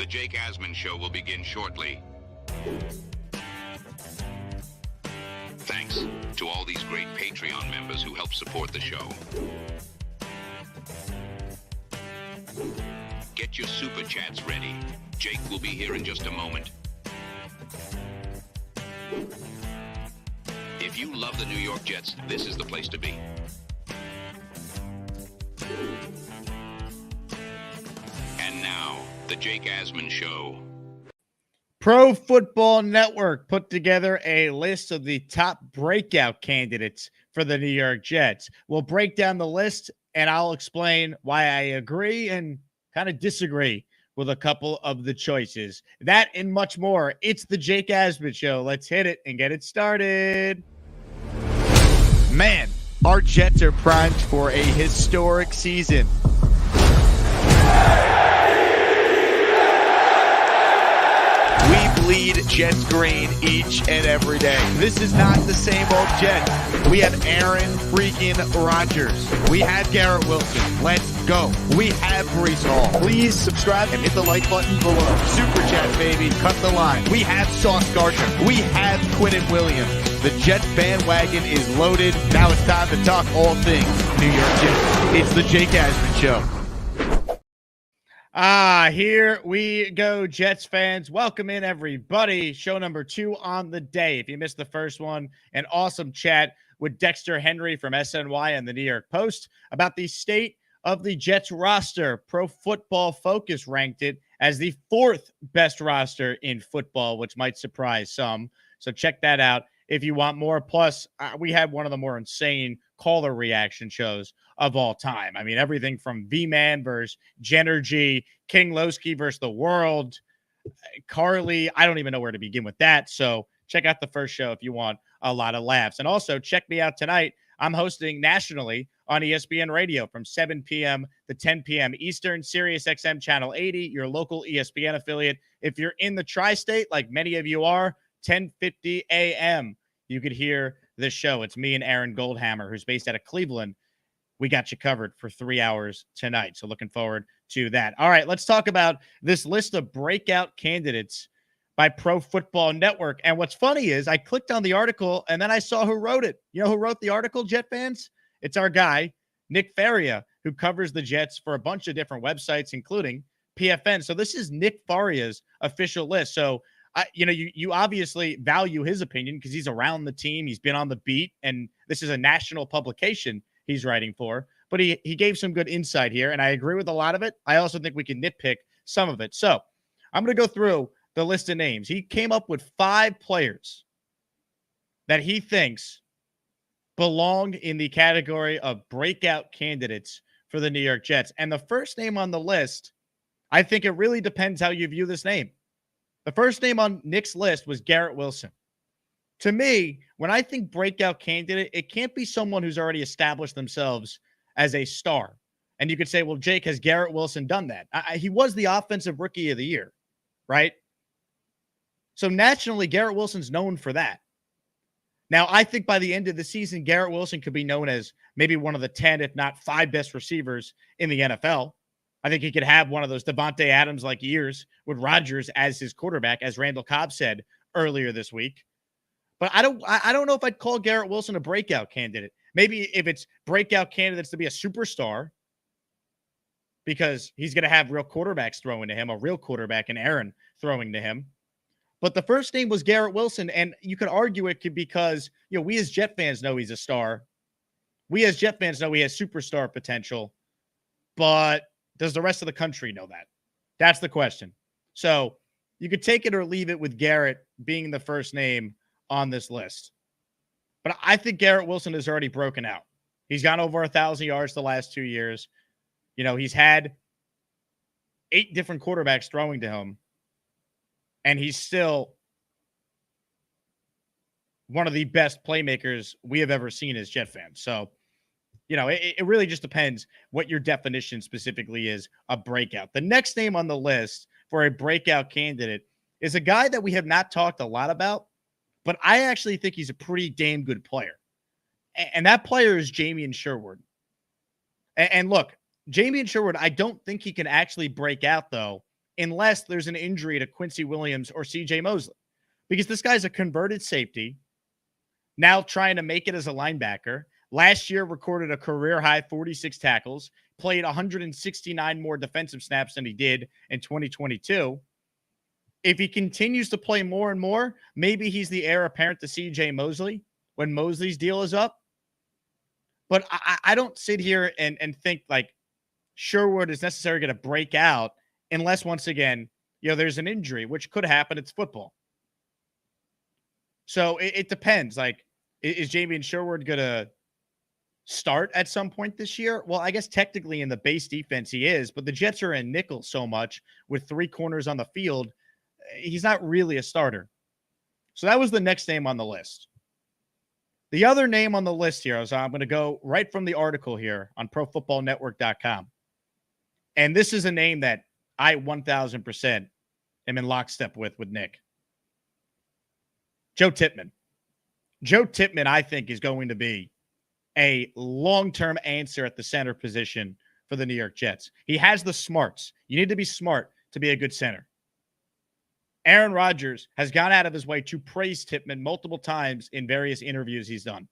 The Jake Asman Show will begin shortly. Thanks to all these great Patreon members who help support the show. Get your super chats ready. Jake will be here in just a moment. If you love the New York Jets, this is the place to be. And now, the Jake Asman Show. Pro Football Network put together a list of the top breakout candidates for the New York Jets. We'll break down the list, and I'll explain why I agree and kind of disagree with a couple of the choices. That and much more. It's the Jake Asman Show. Let's hit it and get it started. Man, our Jets are primed for a historic season. We bleed Jets green each and every day. This is not the same old Jets. We have Aaron freaking Rodgers. We have Garrett Wilson. Let's go. We have Breece Hall. Please subscribe and hit the like button below. Super chat, baby. Cut the line. We have Sauce Gardner. We have Quinnen Williams. The Jets bandwagon is loaded. Now it's time to talk all things New York Jets. It's the Jake Asman Show. Here we go, Jets fans. Welcome in, everybody. Show number 2 on the day. If you missed the first one, an awesome chat with Dexter Henry from SNY and the New York Post about the state of the Jets roster. Pro Football Focus ranked it as the 4th best roster in football, which might surprise some. So check that out if you want more. Plus, we had one of the more insane caller reaction shows of all time. I mean, everything from V-Man versus Jennergy, King Lowski versus the World, Carly. I don't even know where to begin with that. So check out the first show if you want a lot of laughs. And also check me out tonight. I'm hosting nationally on ESPN Radio from 7 p.m. to 10 p.m. Eastern, Sirius XM Channel 80, your local ESPN affiliate. If you're in the tri-state, like many of you are, 10:50 a.m., you could hear this show. It's me and Aaron Goldhammer, who's based out of Cleveland. We got you covered for 3 hours tonight. So looking forward to that. All right, let's talk about this list of breakout candidates by Pro Football Network. And what's funny is I clicked on the article and then I saw who wrote it. You know who wrote the article, Jet fans? It's our guy, Nick Faria, who covers the Jets for a bunch of different websites, including PFN. So this is Nick Faria's official list. So you obviously value his opinion because he's around the team. He's been on the beat, and this is a national publication he's writing for. But he gave some good insight here, and I agree with a lot of it. I also think we can nitpick some of it. So I'm going to go through the list of names. He came up with 5 players that he thinks belong in the category of breakout candidates for the New York Jets. And the first name on the list, I think it really depends how you view this name. The first name on Nick's list was Garrett Wilson. To me, when I think breakout candidate, it can't be someone who's already established themselves as a star. And you could say, well, Jake, has Garrett Wilson done that? He was the offensive rookie of the year, right? So nationally, Garrett Wilson's known for that. Now, I think by the end of the season, Garrett Wilson could be known as maybe one of the 10, if not 5 best receivers in the NFL. I think he could have one of those Devontae Adams-like years with Rodgers as his quarterback, as Randall Cobb said earlier this week. But I don't know if I'd call Garrett Wilson a breakout candidate. Maybe if it's breakout candidates to be a superstar, because he's going to have real quarterbacks throwing to him, a real quarterback and Aaron throwing to him. But the first name was Garrett Wilson, and you could argue it because, we as Jet fans know he's a star. We as Jet fans know he has superstar potential. But does the rest of the country know that? That's the question. So you could take it or leave it with Garrett being the first name on this list. But I think Garrett Wilson has already broken out. He's gone over 1,000 yards the last 2 years. He's had 8 different quarterbacks throwing to him. And he's still one of the best playmakers we have ever seen as Jet fans. So, it really just depends what your definition specifically is, a breakout. The next name on the list for a breakout candidate is a guy that we have not talked a lot about, but I actually think he's a pretty damn good player. And that player is Jamien Sherwood. And look, Jamien Sherwood, I don't think he can actually break out, though, unless there's an injury to Quincy Williams or CJ Mosley. Because this guy's a converted safety, now trying to make it as a linebacker. Last year recorded a career-high 46 tackles, played 169 more defensive snaps than he did in 2022. If he continues to play more and more, maybe he's the heir apparent to CJ Mosley when Mosley's deal is up. But I don't sit here and think like Sherwood is necessarily going to break out unless, once again, there's an injury, which could happen. It's football. So it depends. Like, is Jamie Sherwood going to start at some point this year? Well, I guess technically in the base defense he is, but the Jets are in nickel so much with 3 corners on the field. He's not really a starter. So that was the next name on the list. The other name on the list here, so I'm going to go right from the article here on ProFootballNetwork.com. And this is a name that I 1,000% am in lockstep with Nick. Joe Tippmann. Joe Tippmann, I think, is going to be a long-term answer at the center position for the New York Jets. He has the smarts. You need to be smart to be a good center. Aaron Rodgers has gone out of his way to praise Tippmann multiple times in various interviews he's done.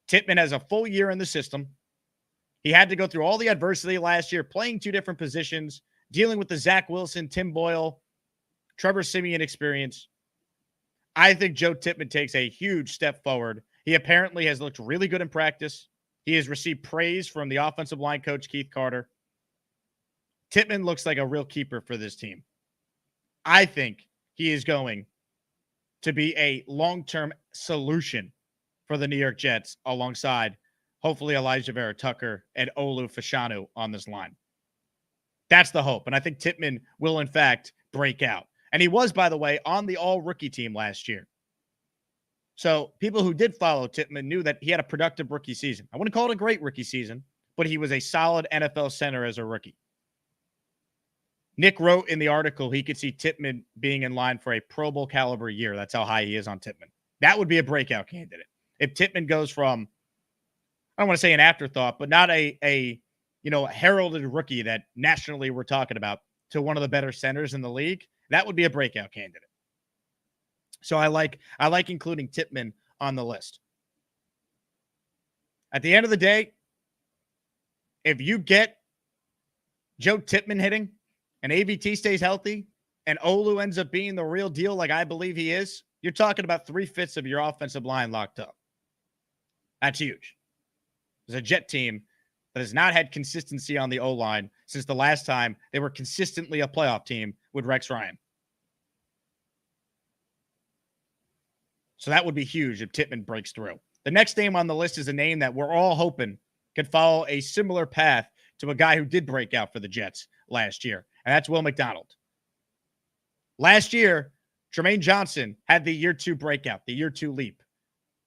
Tippmann has a full year in the system. He had to go through all the adversity last year, playing 2 different positions, dealing with the Zach Wilson, Tim Boyle, Trevor Siemian experience. I think Joe Tippmann takes a huge step forward. He apparently has looked really good in practice. He has received praise from the offensive line coach, Keith Carter. Tippmann looks like a real keeper for this team. I think he is going to be a long-term solution for the New York Jets alongside, hopefully, Elijah Vera-Tucker and Olu Fashanu on this line. That's the hope. And I think Tippmann will, in fact, break out. And he was, by the way, on the all-rookie team last year. So people who did follow Tippmann knew that he had a productive rookie season. I wouldn't call it a great rookie season, but he was a solid NFL center as a rookie. Nick wrote in the article he could see Tippmann being in line for a Pro Bowl caliber year. That's how high he is on Tippmann. That would be a breakout candidate. If Tippmann goes from, I don't want to say an afterthought, but not a heralded rookie that nationally we're talking about, to one of the better centers in the league, that would be a breakout candidate. So I like including Tippmann on the list. At the end of the day, if you get Joe Tippmann hitting, and AVT stays healthy, and Olu ends up being the real deal like I believe he is, you're talking about 3/5 of your offensive line locked up. That's huge. There's a Jet team that has not had consistency on the O-line since the last time they were consistently a playoff team with Rex Ryan. So that would be huge if Tippmann breaks through. The next name on the list is a name that we're all hoping could follow a similar path to a guy who did break out for the Jets last year, and that's Will McDonald. Last year, Jermaine Johnson had the year 2 breakout, the year 2 leap,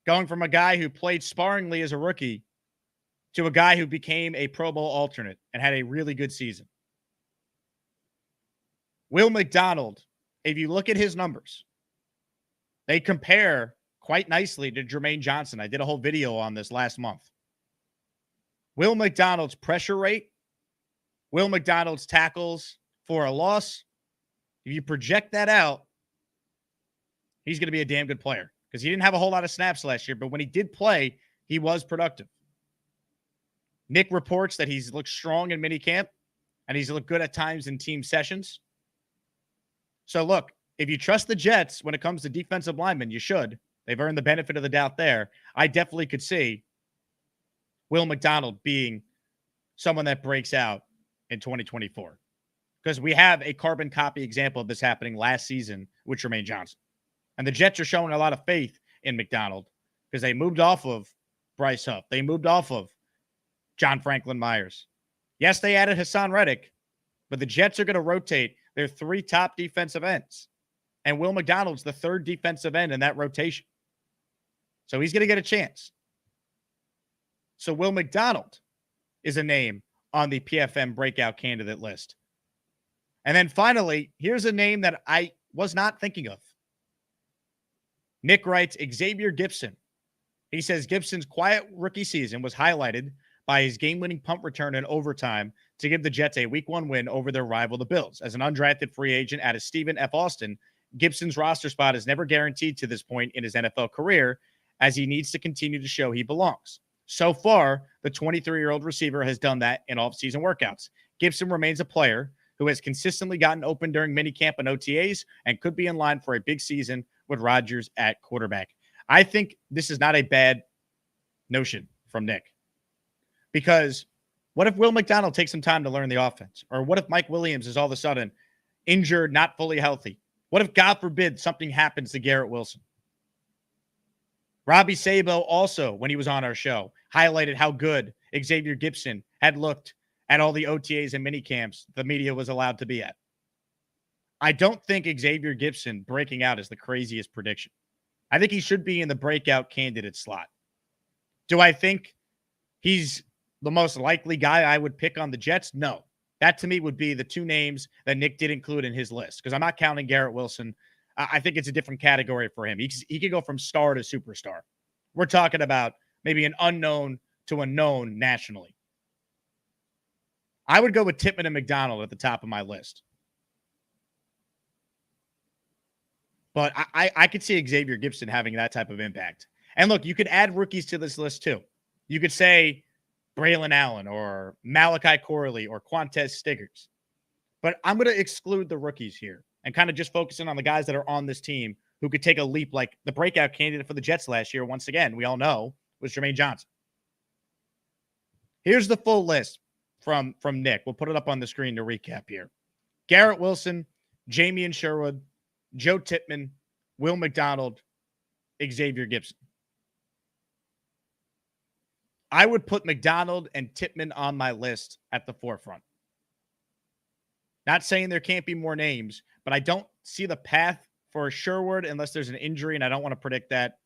going from a guy who played sparingly as a rookie to a guy who became a Pro Bowl alternate and had a really good season. Will McDonald, if you look at his numbers, they compare quite nicely to Jermaine Johnson. I did a whole video on this last month. Will McDonald's pressure rate, Will McDonald's tackles for a loss, if you project that out, he's going to be a damn good player because he didn't have a whole lot of snaps last year, but when he did play, he was productive. Nick reports that he's looked strong in minicamp and he's looked good at times in team sessions. So look, if you trust the Jets when it comes to defensive linemen, you should. They've earned the benefit of the doubt there. I definitely could see Will McDonald being someone that breaks out in 2024 because we have a carbon copy example of this happening last season with Jermaine Johnson. And the Jets are showing a lot of faith in McDonald because they moved off of Bryce Huff. They moved off of John Franklin Myers. Yes, they added Hassan Reddick, but the Jets are going to rotate their 3 top defensive ends. And Will McDonald's the 3rd defensive end in that rotation. So he's going to get a chance. So Will McDonald is a name on the PFM breakout candidate list. And then finally, here's a name that I was not thinking of. Nick writes Xavier Gipson. He says Gibson's quiet rookie season was highlighted by his game-winning punt return in overtime to give the Jets a Week 1 win over their rival, the Bills. As an undrafted free agent out of Stephen F. Austin, Gibson's roster spot is never guaranteed to this point in his NFL career, as he needs to continue to show he belongs. So far, the 23-year-old receiver has done that in off-season workouts. Gibson remains a player who has consistently gotten open during minicamp and OTAs and could be in line for a big season with Rodgers at quarterback. I think this is not a bad notion from Nick, because what if Will McDonald takes some time to learn the offense? Or what if Mike Williams is all of a sudden injured, not fully healthy? What if, God forbid, something happens to Garrett Wilson? Robbie Sabo also, when he was on our show, highlighted how good Xavier Gibson had looked at all the OTAs and mini camps the media was allowed to be at. I don't think Xavier Gibson breaking out is the craziest prediction. I think he should be in the breakout candidate slot. Do I think he's the most likely guy I would pick on the Jets? No. That to me would be the two names that Nick did include in his list, because I'm not counting Garrett Wilson. I think it's a different category for him. He could go from star to superstar. We're talking about maybe an unknown to a known nationally. I would go with Tippmann and McDonald at the top of my list. But I could see Xavier Gibson having that type of impact. And look, you could add rookies to this list too. You could say Braylon Allen or Malachi Corley or Quantez Stiggers. But I'm going to exclude the rookies here and kind of just focusing on the guys that are on this team who could take a leap, like the breakout candidate for the Jets last year, once again, we all know, was Jermaine Johnson. Here's the full list from Nick. We'll put it up on the screen to recap here. Garrett Wilson, Jamie Sherwood, Joe Tippmann, Will McDonald, Xavier Gibson. I would put McDonald and Tippmann on my list at the forefront. Not saying there can't be more names, but I don't see the path for Sherwood unless there's an injury, and I don't want to predict that.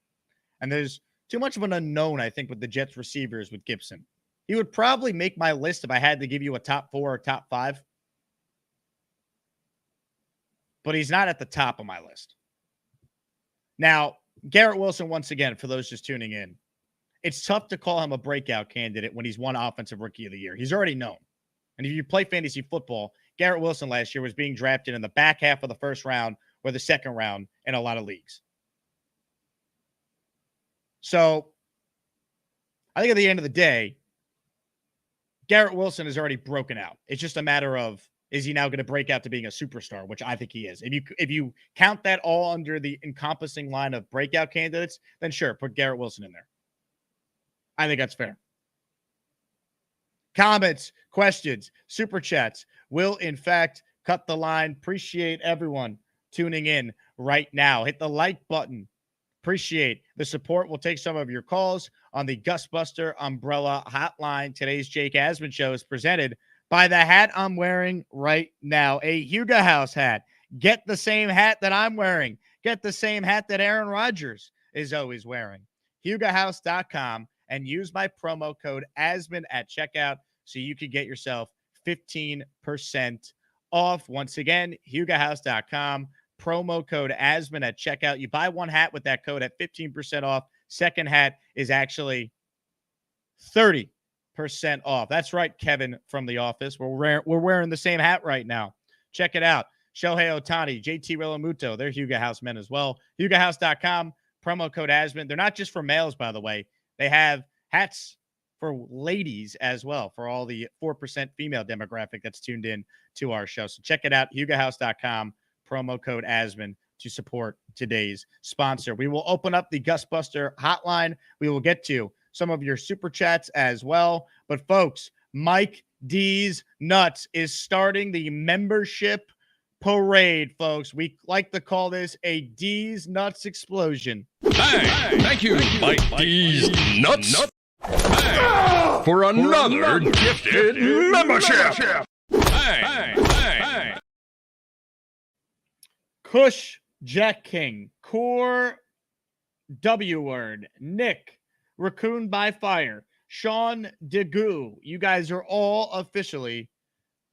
And there's too much of an unknown, I think, with the Jets receivers with Gibson. He would probably make my list if I had to give you a top 4 or top 5. But he's not at the top of my list. Now, Garrett Wilson, once again, for those just tuning in, it's tough to call him a breakout candidate when he's won Offensive Rookie of the Year. He's already known. And if you play fantasy football, Garrett Wilson last year was being drafted in the back half of the first round or the second round in a lot of leagues. So I think at the end of the day, Garrett Wilson is already broken out. It's just a matter of, is he now going to break out to being a superstar, which I think he is. If you count that all under the encompassing line of breakout candidates, then sure, put Garrett Wilson in there. I think that's fair. Comments, questions, super chats will, in fact, cut the line. Appreciate everyone tuning in right now. Hit the like button. Appreciate the support. We'll take some of your calls on the Gusbuster Umbrella Hotline. Today's Jake Asman Show is presented by the hat I'm wearing right now, a Huga House hat. Get the same hat that I'm wearing. Get the same hat that Aaron Rodgers is always wearing. HugaHouse.com. And use my promo code ASMAN at checkout so you can get yourself 15% off. Once again, HugaHouse.com, promo code ASMAN at checkout. You buy one hat with that code at 15% off. Second hat is actually 30% off. That's right, Kevin from The Office. We're wearing the same hat right now. Check it out. Shohei Ohtani, JT Realmuto, they're Huga House men as well. HugaHouse.com, promo code ASMAN. They're not just for males, by the way. They have hats for ladies as well, for all the 4% female demographic that's tuned in to our show. So check it out, HugaHouse.com, promo code ASMAN to support today's sponsor. We will open up the Gusbuster hotline. We will get to some of your super chats as well. But folks, Mike D's Nuts is starting the membership parade, folks. We like to call this a D's Nuts explosion. Hey, thank you, Mike D's Nuts, for another gifted membership. Hey. Kush Jack King, Core W Word, Nick, Raccoon by Fire, Sean DeGoo. You guys are all officially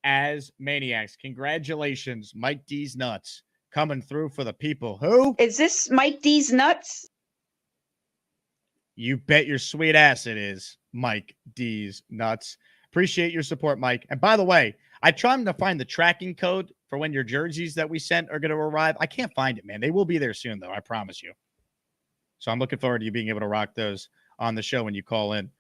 as maniacs. Congratulations, Mike D's Nuts, coming through for the people. Who? Is this Mike D's Nuts? You bet your sweet ass it is Mike D's Nuts. Appreciate your support, Mike. And by the way, I tried to find the tracking code for when your jerseys that we sent are going to arrive. I can't find it, man. They will be there soon, though. I promise you. So I'm looking forward to you being able to rock those on the show when you call in.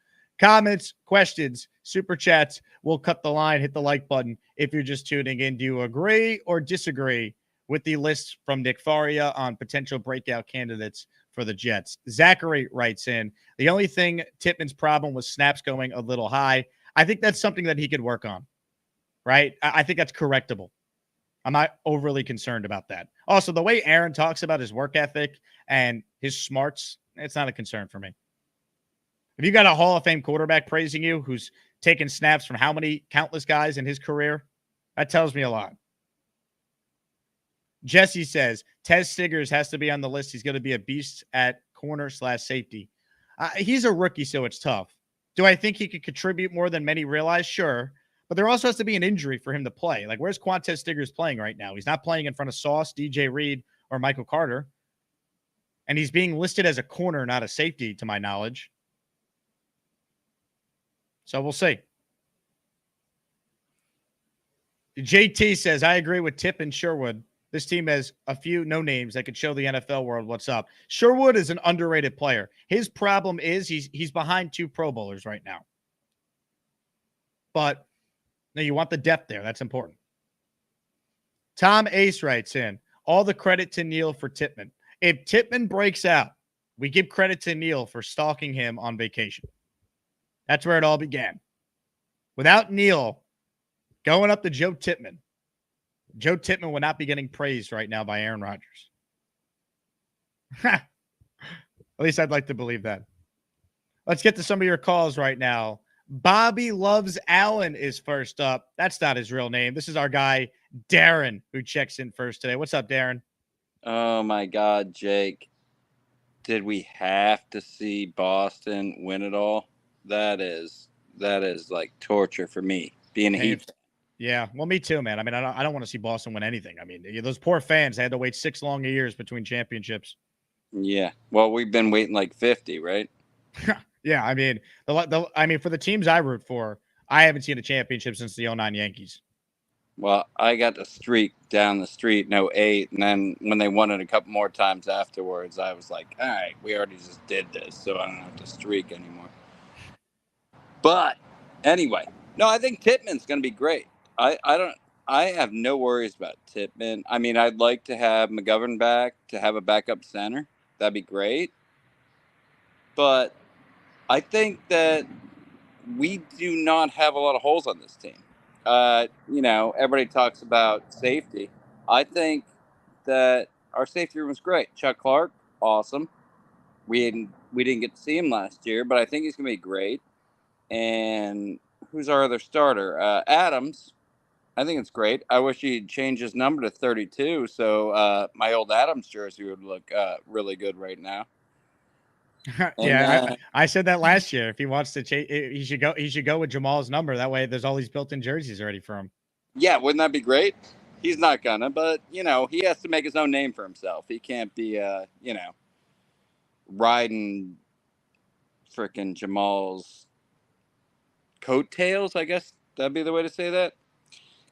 Comments, questions, super chats. We'll cut the line. Hit the like button if you're just tuning in. Do you agree or disagree with the list from Nick Faria on potential breakout candidates for the Jets? Zachary writes in, the only thing Tippmann's problem was snaps going a little high. I think that's something that he could work on, right? I think that's correctable. I'm not overly concerned about that. Also, the way Aaron talks about his work ethic and his smarts, it's not a concern for me. If you got a Hall of Fame quarterback praising you who's taken snaps from how many countless guys in his career, that tells me a lot. Jesse says, Tez Stiggers has to be on the list. He's going to be a beast at corner/safety. He's a rookie, so it's tough. Do I think he could contribute more than many realize? Sure. But there also has to be an injury for him to play. Like, where's Quantez Stiggers playing right now? He's not playing in front of Sauce, DJ Reed, or Michael Carter. And he's being listed as a corner, not a safety, to my knowledge. So we'll see. JT says, I agree with Tip and Sherwood. This team has a few no names that could show the NFL world what's up. Sherwood is an underrated player. His problem is he's behind 2 Pro Bowlers right now. But no, you want the depth there. That's important. Tom Ace writes in, all the credit to Neil for Tippmann. If Tippmann breaks out, we give credit to Neil for stalking him on vacation. That's where it all began. Without Neil going up to Joe Tippmann would not be getting praised right now by Aaron Rodgers. At least I'd like to believe that. Let's get to some of your calls right now. Bobby Loves Allen is first up. That's not his real name. This is our guy, Darren, who checks in first today. What's up, Darren? Oh, my God, Jake. Did we have to see Boston win it all? That is like torture for me, being a Heat fan. Yeah, well, me too, man. I mean, I don't want to see Boston win anything. I mean, those poor fans, they had to wait 6 long years between championships. Yeah, well, we've been waiting like 50, right? Yeah, I mean, for the teams I root for, I haven't seen a championship since the 09 Yankees. Well, I got the streak down the street in 08, and then when they won it a couple more times afterwards, I was like, all right, we already just did this, so I don't have to streak anymore. But anyway, no, I think Tippmann's going to be great. I have no worries about Tippmann. I mean, I'd like to have McGovern back to have a backup center. That'd be great. But I think that we do not have a lot of holes on this team. Everybody talks about safety. I think that our safety room is great. Chuck Clark, awesome. We didn't get to see him last year, but I think he's going to be great. And who's our other starter? Adams. I think it's great. I wish he'd change his number to 32, so my old Adams jersey would look really good right now. Yeah, I said that last year. If he wants to change, he should go with Jamal's number. That way, there's all these built-in jerseys already for him. Yeah, wouldn't that be great? He's not gonna, but he has to make his own name for himself. He can't be, riding frickin' Jamal's coattails. I guess that'd be the way to say that,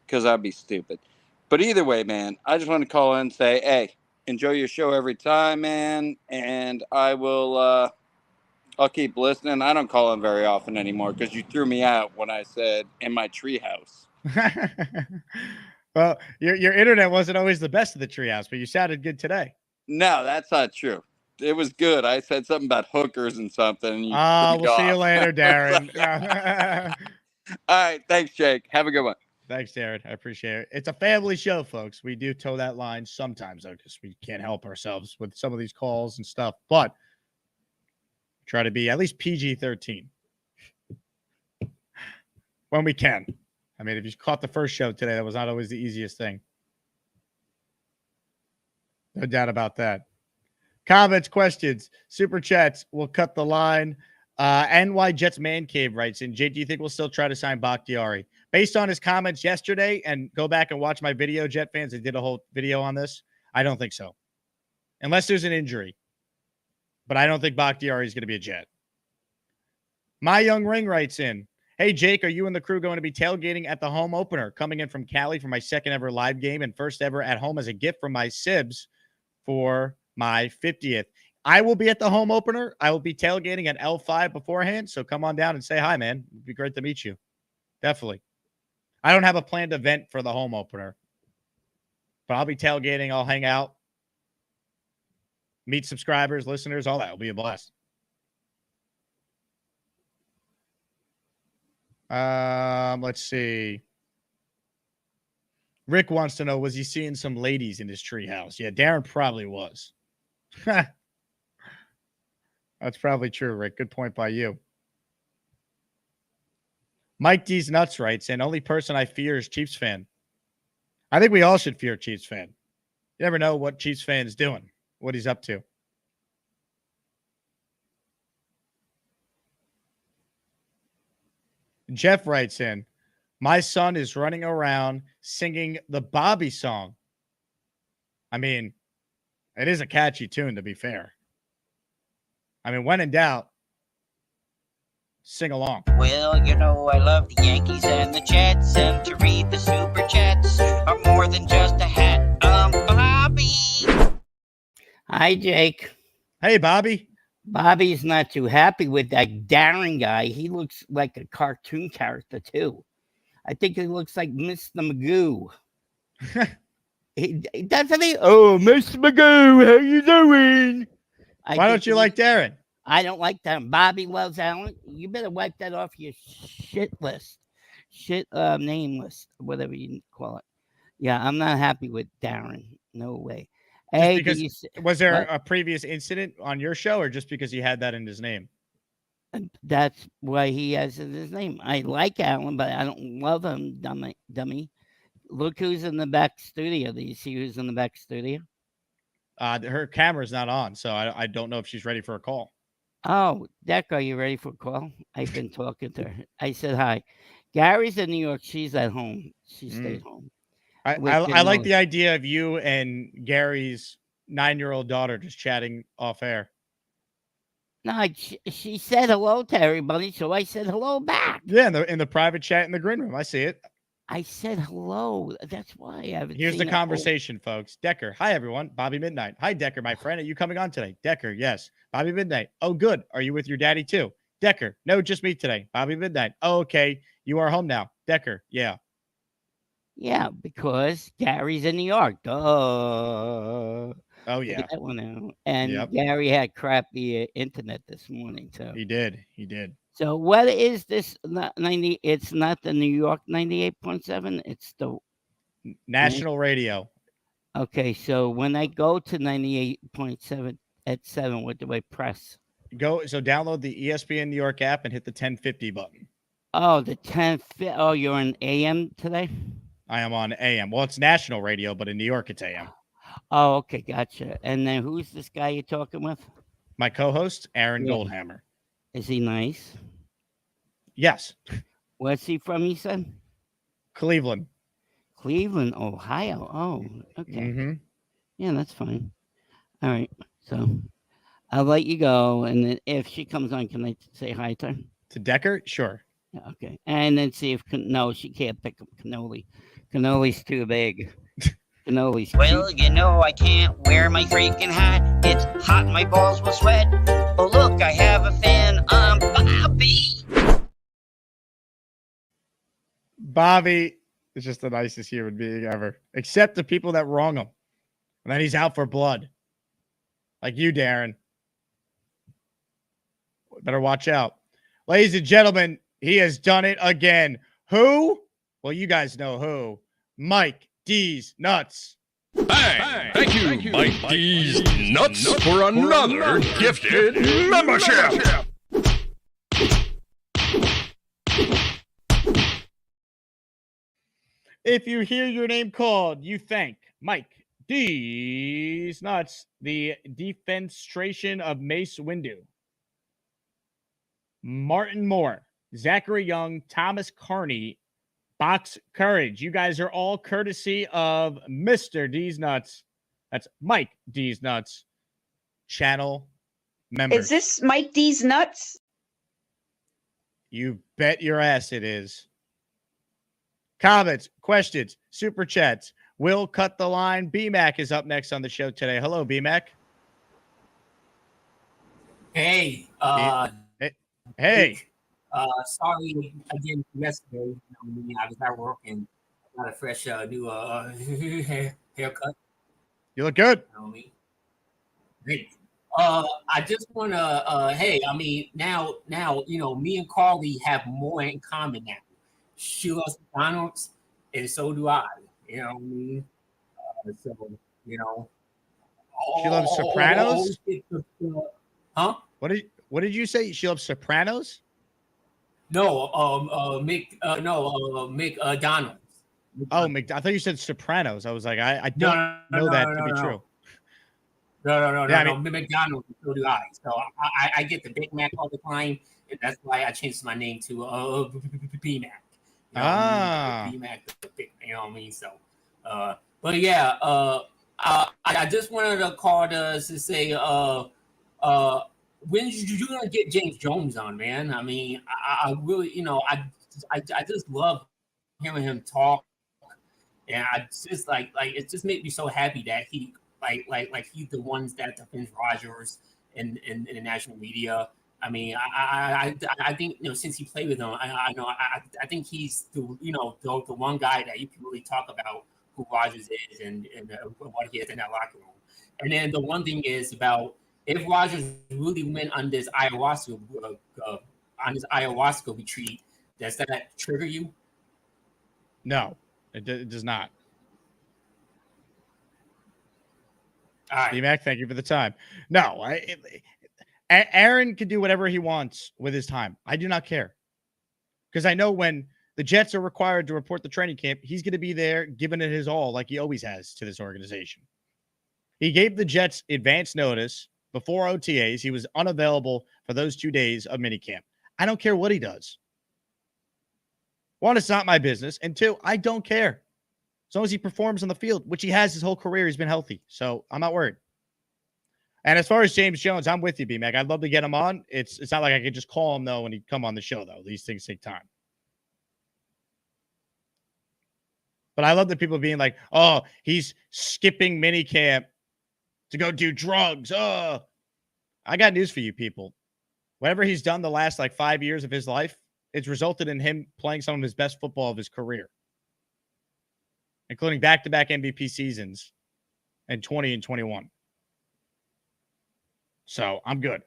because I'd be stupid. But either way, man, I just want to call in and say, hey, enjoy your show every time, man. And I'll keep listening. I don't call in very often anymore because you threw me out when I said in my treehouse. Well, your internet wasn't always the best of the treehouse, but you sounded good today. No, that's not true. It was good. I said something about hookers and something. And we'll see you later, Darren. All right. Thanks, Jake. Have a good one. Thanks, Darren. I appreciate it. It's a family show, folks. We do toe that line sometimes, though, because we can't help ourselves with some of these calls and stuff. But try to be at least PG-13 when we can. I mean, if you caught the first show today, that was not always the easiest thing. No doubt about that. Comments, questions, super chats. We'll cut the line. NY Jets Man Cave writes in, Jake, do you think we'll still try to sign Bakhtiari? Based on his comments yesterday, and go back and watch my video, Jet fans, I did a whole video on this. I don't think so. Unless there's an injury. But I don't think Bakhtiari is going to be a Jet. My Young Ring writes in, Hey, Jake, are you and the crew going to be tailgating at the home opener? Coming in from Cali for my second ever live game and first ever at home as a gift from my Sibs for my 50th. I will be at the home opener. I will be tailgating at L5 beforehand. So come on down and say hi, man. It'd be great to meet you. Definitely. I don't have a planned event for the home opener, but I'll be tailgating. I'll hang out, meet subscribers, listeners, all that. Will be a blast. Let's see. Rick wants to know, was he seeing some ladies in his treehouse? Yeah, Darren probably was. That's probably true, Rick. Good point by you. Mike D's Nuts writes, and only person I fear is Chiefs fan. I think we all should fear Chiefs fan. You never know what Chiefs fan is doing, what he's up to. Jeff writes in, my son is running around singing the Bobby song. I mean, it is a catchy tune, to be fair. I mean, when in doubt, sing along. Well, you know I love the Yankees and the Jets, and to read the super chats are more than just a hat. Bobby. Hi, Jake. Hey, Bobby. Bobby's not too happy with that Darren guy. He looks like a cartoon character, too. I think he looks like Mr. Magoo. Doesn't he? Oh, Mr. Magoo, how you doing? Why don't you like Darren? I don't like that. Bobby loves Alan. You better wipe that off your shit list. Name list, whatever you call it. Yeah, I'm not happy with Darren. No way. Hey, was there a previous incident on your show, or just because he had that in his name? That's why he has it in his name. I like Alan, but I don't love him, dummy. Look who's in the back studio. Do you see who's in the back studio? Her camera's not on, so I don't know if she's ready for a call. Oh, Deck, are you ready for a call? I've been talking to her. I said hi. Gary's in New York. She's at home. She stayed home. I like the idea of you and Gary's 9-year-old daughter just chatting off air. No, she said hello to everybody, so I said hello back. Yeah, in the private chat in the green room. I see it. I said hello. That's why I haven't. Here's the conversation, folks. Decker, hi everyone. Bobby Midnight. Hi, Decker, my friend. Are you coming on today? Decker, yes. Bobby Midnight. Oh, good. Are you with your daddy too? Decker, no, just me today. Bobby Midnight. Oh, okay. You are home now. Decker, yeah. Yeah, because Gary's in New York. Duh. Oh, yeah. That one out. And Gary had crappy internet this morning, so he did. So what is this 90? It's not the New York 98.7. It's the national radio. Okay, so when I go to 98.7 at 7, what do I press? Download the ESPN New York app and hit the 1050 button. Oh, the 1050. Oh, you're on AM today? I am on AM. Well, it's national radio, but in New York, it's AM. Oh, okay, gotcha. And then who's this guy you're talking with? My co-host, Aaron Goldhammer. Is he nice? Yes. Where's he from, you said? Cleveland, Ohio. Oh, okay. Mm-hmm. Yeah, that's fine. All right. So I'll let you go. And then if she comes on, can I say hi to her? To Decker? Sure. Yeah, okay. And then see if, no, she can't pick up cannoli. Cannoli's too big. Cannoli's Well, you know I can't wear my freaking hat. It's hot, my balls will sweat. Oh, look, I have a fan. Bobby. Bobby is just the nicest human being ever, except the people that wrong him. And then he's out for blood. Like you, Darren. Better watch out. Ladies and gentlemen, he has done it again. Who? Well, you guys know who. Mike D's Nuts. Hey, thank you, Mike D's Nuts, for another gifted membership. If you hear your name called, you thank Mike D's Nuts, the defenstration of Mace Windu, Martin Moore, Zachary Young, Thomas Carney, Box Courage. You guys are all courtesy of Mr. D's Nuts. That's Mike D's Nuts channel members. Is this Mike D's Nuts? You bet your ass it is. Comments, questions, super chats. Will cut the line. BMAC is up next on the show today. Hello, BMAC. Hey, Hey. sorry again yesterday. I was at work and I got a fresh new haircut. You look good. You know what I mean? Great. I just want to, hey, I mean, now, me and Carly have more in common now. She loves McDonald's, and so do I. You know what I mean? So, She loves Sopranos? Huh? What did you say? She loves Sopranos? No, McDonald's. Oh, I thought you said Sopranos. I was like, I don't know that to be true. No, McDonald's, so do I. So I get the Big Mac all the time, and that's why I changed my name to B-Mac. B-Mac, you know what I mean? So, but yeah, I just wanted to call to say, when you gonna get James Jones on, man? I mean, I really, I just love hearing him talk, and I just like it just made me so happy that he like he's the ones that defends Rodgers in the national media. I mean, I think since he played with him, I think he's the the one guy that you can really talk about who Rodgers is and what he is in that locker room. And then the one thing is about if Rodgers really went on this ayahuasca retreat, does that trigger you? No, it does not. All right. D-Mac, thank you for the time. No, Aaron can do whatever he wants with his time. I do not care. Because I know when the Jets are required to report the training camp, he's going to be there giving it his all like he always has to this organization. He gave the Jets advance notice before OTAs. He was unavailable for those 2 days of minicamp. I don't care what he does. One, it's not my business. And two, I don't care. As long as he performs on the field, which he has his whole career, he's been healthy. So I'm not worried. And as far as James Jones, I'm with you, B-Mac. I'd love to get him on. It's not like I could just call him, though, when he'd come on the show, though. These things take time. But I love the people being like, oh, he's skipping minicamp to go do drugs. Oh, I got news for you people. Whatever he's done the last 5 years of his life, it's resulted in him playing some of his best football of his career, including back-to-back MVP seasons in 20 and 21. So I'm good.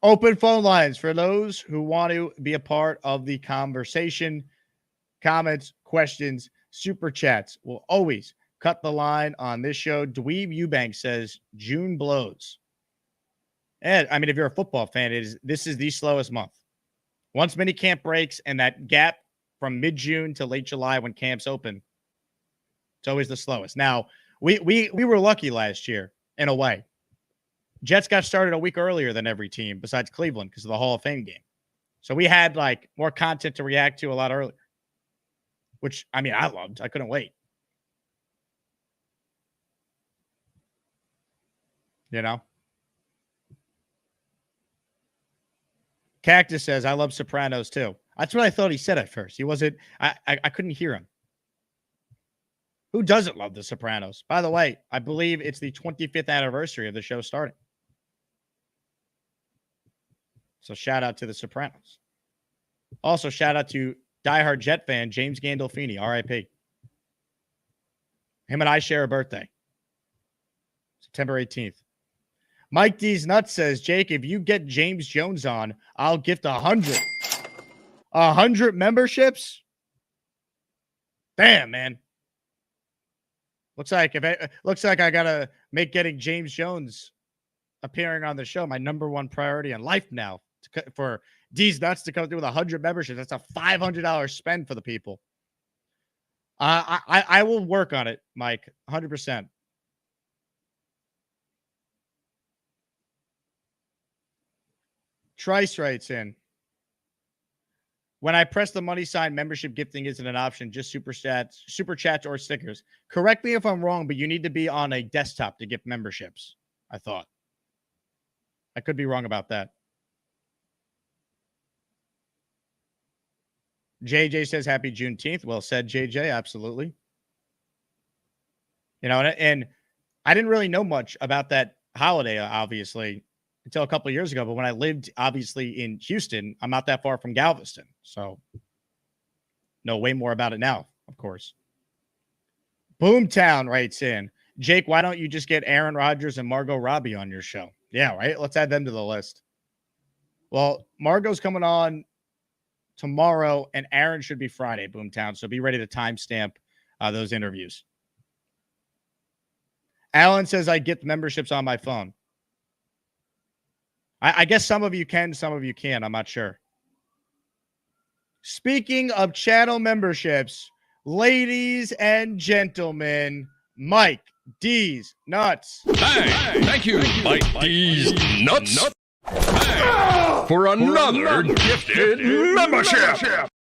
Open phone lines for those who want to be a part of the conversation. Comments, questions, super chats will always cut the line on this show. Dweeb Eubank says June blows. And I mean, if you're a football fan, this is the slowest month. Once minicamp breaks and that gap from mid-June to late July when camps open, it's always the slowest. Now, we were lucky last year in a way. Jets got started a week earlier than every team besides Cleveland because of the Hall of Fame game. So we had more content to react to a lot earlier, which, I mean, I loved. I couldn't wait. Cactus says, I love Sopranos too. That's what I thought he said at first. He wasn't, I couldn't hear him. Who doesn't love The Sopranos? By the way, I believe it's the 25th anniversary of the show starting. So shout out to The Sopranos. Also, shout out to diehard Jet fan James Gandolfini, RIP. Him and I share a birthday. September 18th. Mike D's Nuts says, Jake, if you get James Jones on, I'll gift 100. 100 memberships? Damn, man. Looks like I gotta make getting James Jones appearing on the show my number one priority in life now. For D's Nuts to come through with 100 memberships, that's a $500 spend for the people. I will work on it, Mike, 100%. Trice writes in, when I press the money sign, membership gifting isn't an option, just super chats or stickers. Correct me if I'm wrong, but you need to be on a desktop to gift memberships, I thought. I could be wrong about that. JJ says happy Juneteenth. Well said, JJ. Absolutely. You know, and I didn't really know much about that holiday, obviously, until a couple of years ago. But when I lived, obviously, in Houston, I'm not that far from Galveston. So know way more about it now, of course. Boomtown writes in, Jake, why don't you just get Aaron Rodgers and Margot Robbie on your show? Yeah, right? Let's add them to the list. Well, Margot's coming on tomorrow, and Aaron should be Friday, Boomtown. So be ready to timestamp those interviews. Alan says I get memberships on my phone. I guess some of you can, some of you can't. I'm not sure. Speaking of channel memberships, ladies and gentlemen, Mike D's Nuts. Hey, thank you, Mike D's Nuts. Hey, for another gifted membership.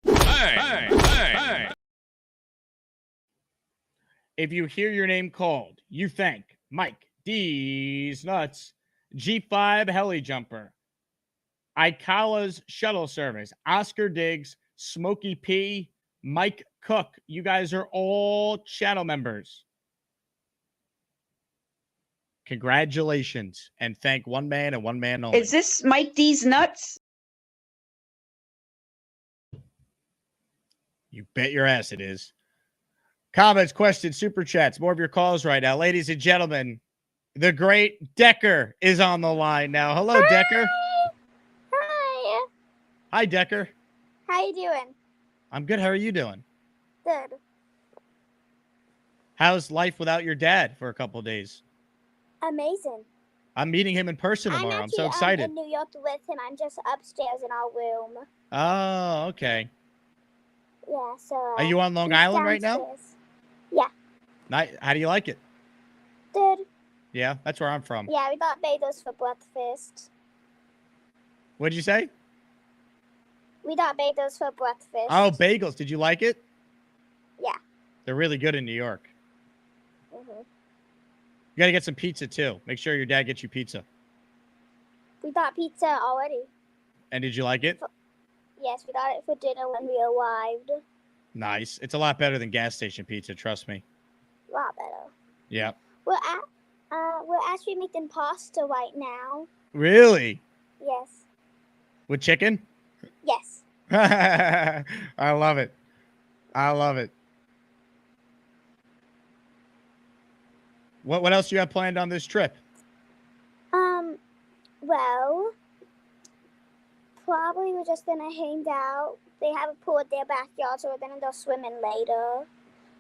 Hey. If you hear your name called, you thank Mike D's Nuts, G5 Heli Jumper, Icala's Shuttle Service, Oscar Diggs, Smokey P, Mike Cook. You guys are all channel members. Congratulations, and thank one man and one man only. Is this Mike D's Nuts? You bet your ass it is. Comments, questions, super chats, more of your calls right now. Ladies and gentlemen, the great Decker is on the line now. Hello, Decker. Hi. Hi, Decker. How you doing? I'm good. How are you doing? Good. How's life without your dad for a couple of days? Amazing. I'm meeting him in person tomorrow. I'm so excited. I'm in New York with him. I'm just upstairs in our room. Oh, okay. Yeah, so... Are you on Long Island right now? Yeah. How do you like it? Good. Yeah, that's where I'm from. Yeah, we got bagels for breakfast. What'd you say? We got bagels for breakfast. Oh, bagels. Did you like it? Yeah. They're really good in New York. Mm-hmm. You got to get some pizza, too. Make sure your dad gets you pizza. We got pizza already. And did you like it? Yes, we got it for dinner when we arrived. Nice. It's a lot better than gas station pizza, trust me. A lot better. Yeah. We're actually making pasta right now. Really? Yes. With chicken? Yes. I love it. I love it. What else do you have planned on this trip? Well, probably we're just gonna hang out. They have a pool at their backyard, so we're gonna go swimming later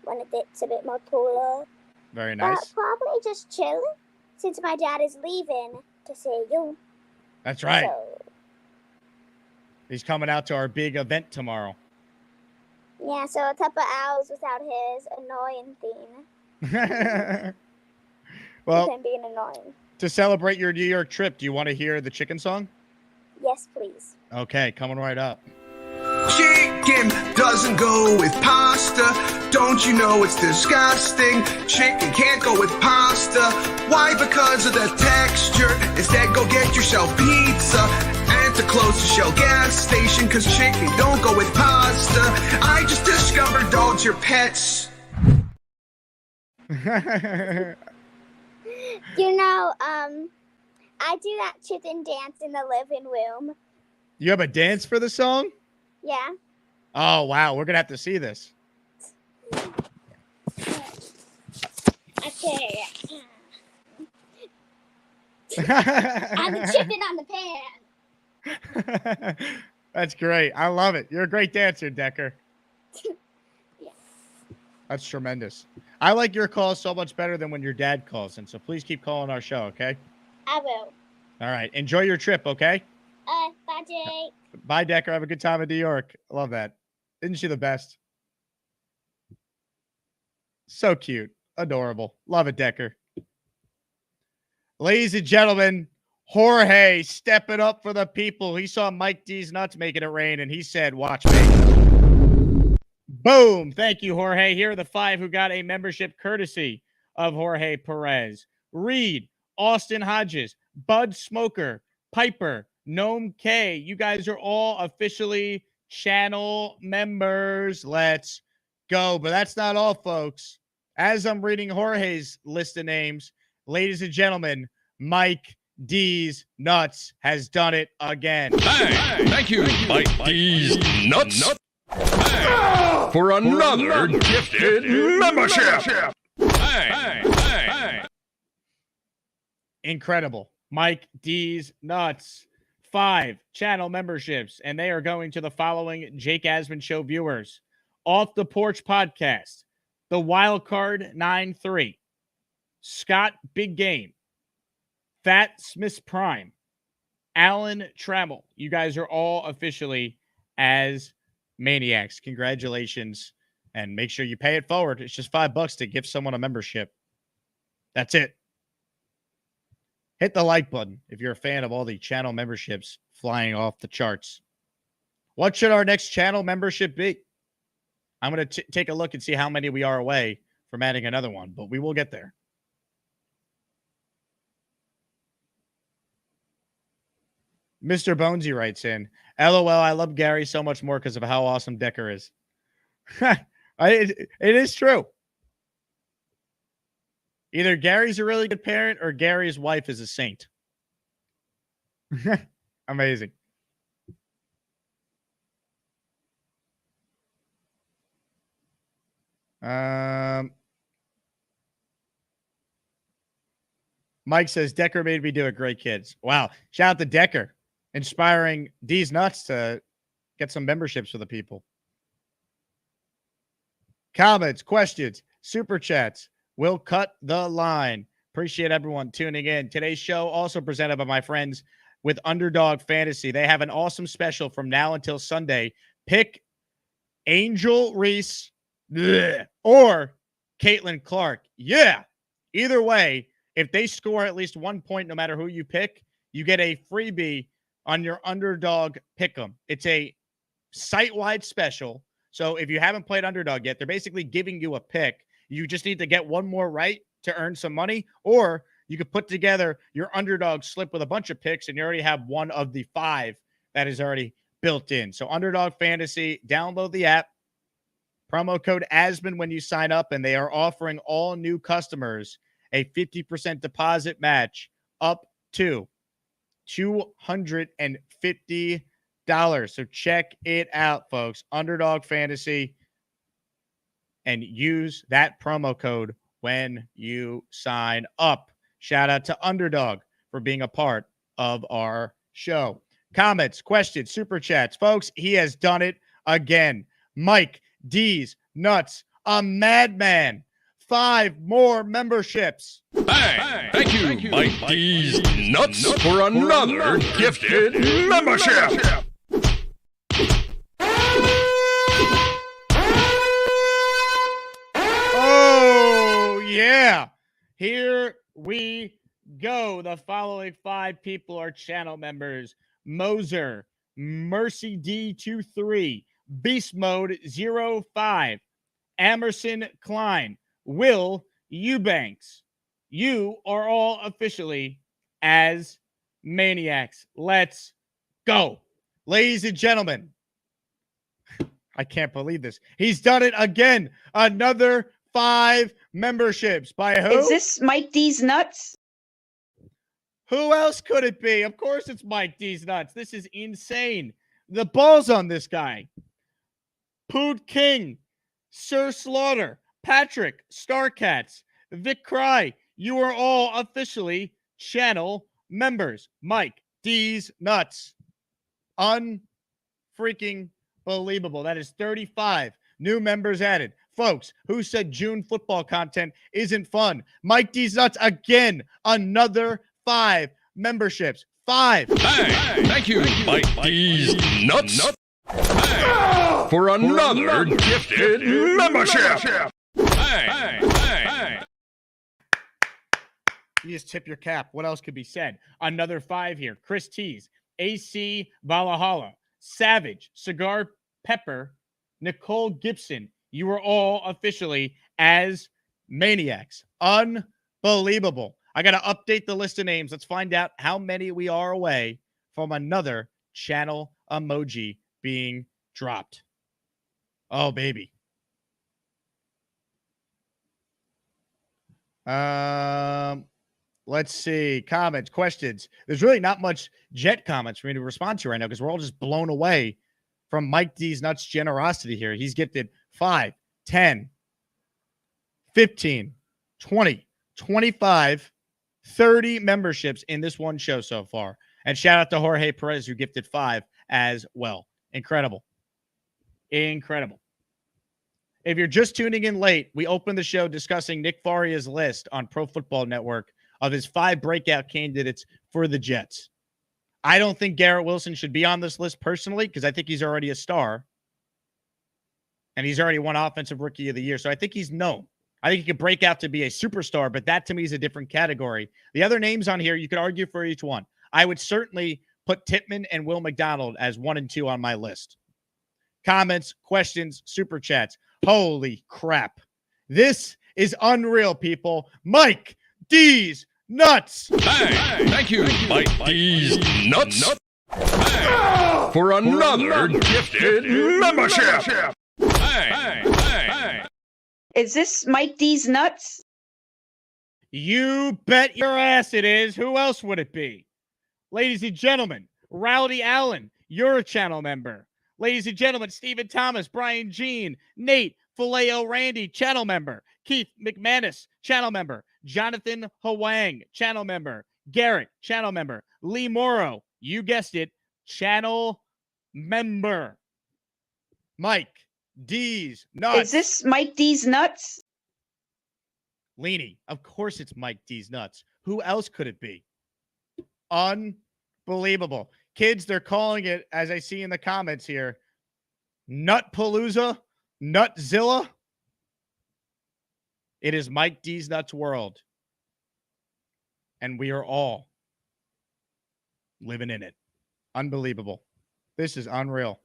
when it gets a bit more cooler. Very nice. Probably just chilling since my dad is leaving to see you. That's right. So, he's coming out to our big event tomorrow. yeah, so a couple hours without his annoying theme. Well, him being annoying. To celebrate your New York trip, do you want to hear the chicken song? Yes, please. Okay, coming right up. Chicken doesn't go with pasta. Don't you know it's disgusting? Chicken can't go with pasta. Why? Because of the texture. Instead, go get yourself pizza at the closest Shell gas station. Cause chicken don't go with pasta. I just discovered dogs are pets. You know, I do that chicken dance in the living room. You have a dance for the song? Yeah. Oh, wow. We're going to have to see this. Okay. I'm the chicken on the pan. That's great. I love it. You're a great dancer, Decker. Yeah. That's tremendous. I like your calls so much better than when your dad calls in, so please keep calling our show, okay? I will. All right. Enjoy your trip, okay? Bye, Jake. Bye, Decker. Have a good time in New York. I love that. Isn't she the best? So cute. Adorable. Love it, Decker. Ladies and gentlemen, Jorge stepping up for the people. He saw Mike D's Nuts making it rain, and he said, watch me. Boom. Thank you, Jorge. Here are the 5 who got a membership courtesy of Jorge Perez. Reed, Austin Hodges, Bud Smoker, Piper, Gnome K. You guys are all officially channel members. Let's go. But that's not all, folks. As I'm reading Jorge's list of names, ladies and gentlemen, Mike D's Nuts has done it again. Hey, thank you, Mike D's Nuts, for another gifted membership. Hey. Incredible. Mike D's Nuts. 5 channel memberships, and they are going to the following Jake Asman Show viewers. Off the Porch Podcast, The Wildcard 9-3, Scott Big Game, Fat Smith Prime, Alan Trammell. You guys are all officially as Maniacs. Congratulations. And make sure you pay it forward. It's just $5 to give someone a membership. That's it. Hit the like button if you're a fan of all the channel memberships flying off the charts. What should our next channel membership be? I'm going to take a look and see how many we are away from adding another one, but we will get there. Mr. Bonesy writes in, LOL, I love Gary so much more because of how awesome Decker is. It is true. Either Gary's a really good parent or Gary's wife is a saint. Amazing. Mike says, Decker made me do it. Great kids. Wow. Shout out to Decker. Inspiring D's Nuts to get some memberships for the people. Comments, questions, super chats. We'll cut the line. Appreciate everyone tuning in. Today's show also presented by my friends with Underdog Fantasy. They have an awesome special from now until Sunday. Pick Angel Reese or Caitlin Clark. Yeah. Either way, if they score at least 1 point, no matter who you pick, you get a freebie on your Underdog Pick'em. It's a site-wide special. So if you haven't played Underdog yet, they're basically giving you a pick. You just need to get one more right to earn some money, or you could put together your Underdog slip with a bunch of picks, and you already have one of the 5 that is already built in. So Underdog Fantasy, download the app, promo code ASMAN when you sign up, and they are offering all new customers a 50% deposit match up to $250. So check it out, folks. Underdog Fantasy. And use that promo code when you sign up. Shout out to Underdog for being a part of our show. Comments, questions, super chats. Folks, he has done it again. Mike D's Nuts, a madman. 5 more memberships. Hey, thank you, Mike D's Nuts, for another gifted membership. Yeah, here we go. The following 5 people are channel members. Moser, Mercy D23, Beast Mode 05, Emerson Klein, Will Eubanks. You are all officially as Maniacs. Let's go. Ladies and gentlemen, I can't believe this. He's done it again. Another 5 memberships. By who? Is this Mike D's Nuts? Who else could it be? Of course it's Mike D's Nuts. This is insane. The balls on this guy. Poot King, Sir Slaughter, Patrick, Starcats, Vic Cry. You are all officially channel members. Mike D's Nuts. Unfreaking believable. That is 35 new members added. Folks, who said June football content isn't fun? Mike D's Nuts again. Another 5 memberships. 5. Hey, thank you, Mike D's Nuts, for another gifted membership. Hey. You just tip your cap. What else could be said? Another 5 here. Chris Tees, AC Valhalla, Savage, Cigar Pepper, Nicole Gibson. You are all officially as Maniacs. Unbelievable. I got to update the list of names. Let's find out how many we are away from another channel emoji being dropped. Oh, baby. Let's see. Comments, questions. There's really not much Jet comments for me to respond to right now because we're all just blown away from Mike D's nuts generosity here. He's gifted 5, 10, 15, 20, 25, 30 memberships in this one show so far. And shout out to Jorge Perez, who gifted 5 as well. Incredible. Incredible. If you're just tuning in late, we opened the show discussing Nick Faria's list on Pro Football Network of his 5 breakout candidates for the Jets. I don't think Garrett Wilson should be on this list personally because I think he's already a star. And he's already won Offensive Rookie of the Year. So I think he's known. I think he could break out to be a superstar, but that to me is a different category. The other names on here, you could argue for each one. I would certainly put Tippmann and Will McDonald as 1 and 2 on my list. Comments, questions, super chats. Holy crap. This is unreal, people. Mike D's nuts. Hey, thank you, Mike D's nuts. Hey, for another gifted membership. Hey. Is this Mike D's nuts? You bet your ass it is. Who else would it be? Ladies and gentlemen, Rowdy Allen, you're a channel member. Ladies and gentlemen, Stephen Thomas, Brian Jean, Nate, Faleo Randy, channel member. Keith McManus, channel member. Jonathan Hwang, channel member. Garrett, channel member. Lee Morrow, you guessed it, channel member. Mike D's nuts. Is this Mike D's nuts? Leany, of course it's Mike D's nuts. Who else could it be? Unbelievable. Kids, they're calling it, as I see in the comments here, Nutpalooza, Nutzilla. It is Mike D's Nuts world. And we are all living in it. Unbelievable. This is unreal.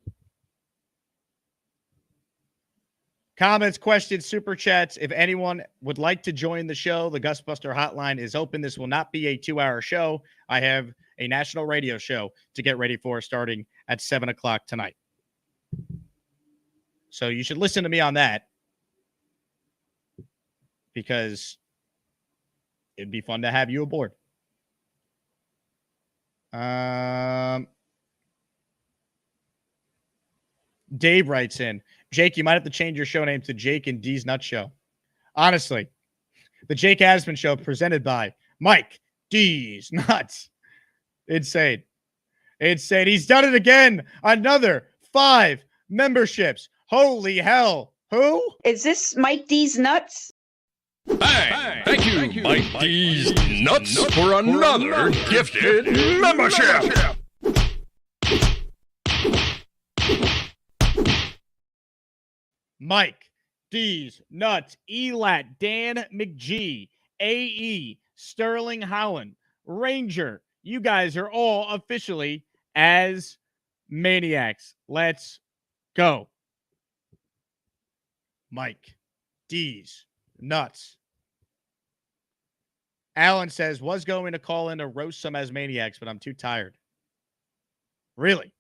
Comments, questions, super chats. If anyone would like to join the show, the Gusbuster hotline is open. This will not be a 2-hour show. I have a national radio show to get ready for starting at 7 o'clock tonight. So you should listen to me on that because it'd be fun to have you aboard. Dave writes in, Jake, you might have to change your show name to Jake and D's Nut Show. Honestly, the Jake Asman Show presented by Mike D's Nuts. Insane. Insane. He's done it again. Another 5 memberships. Holy hell. Who? Is this Mike D's nuts? Hey, thank you, Mike D's nuts for another gifted membership. Mike D's Nuts, Elat, Dan McGee, AE, Sterling Howland, Ranger. You guys are all officially as maniacs. Let's go. Mike D's Nuts. Alan says, was going to call in to roast some as maniacs, but I'm too tired. Really?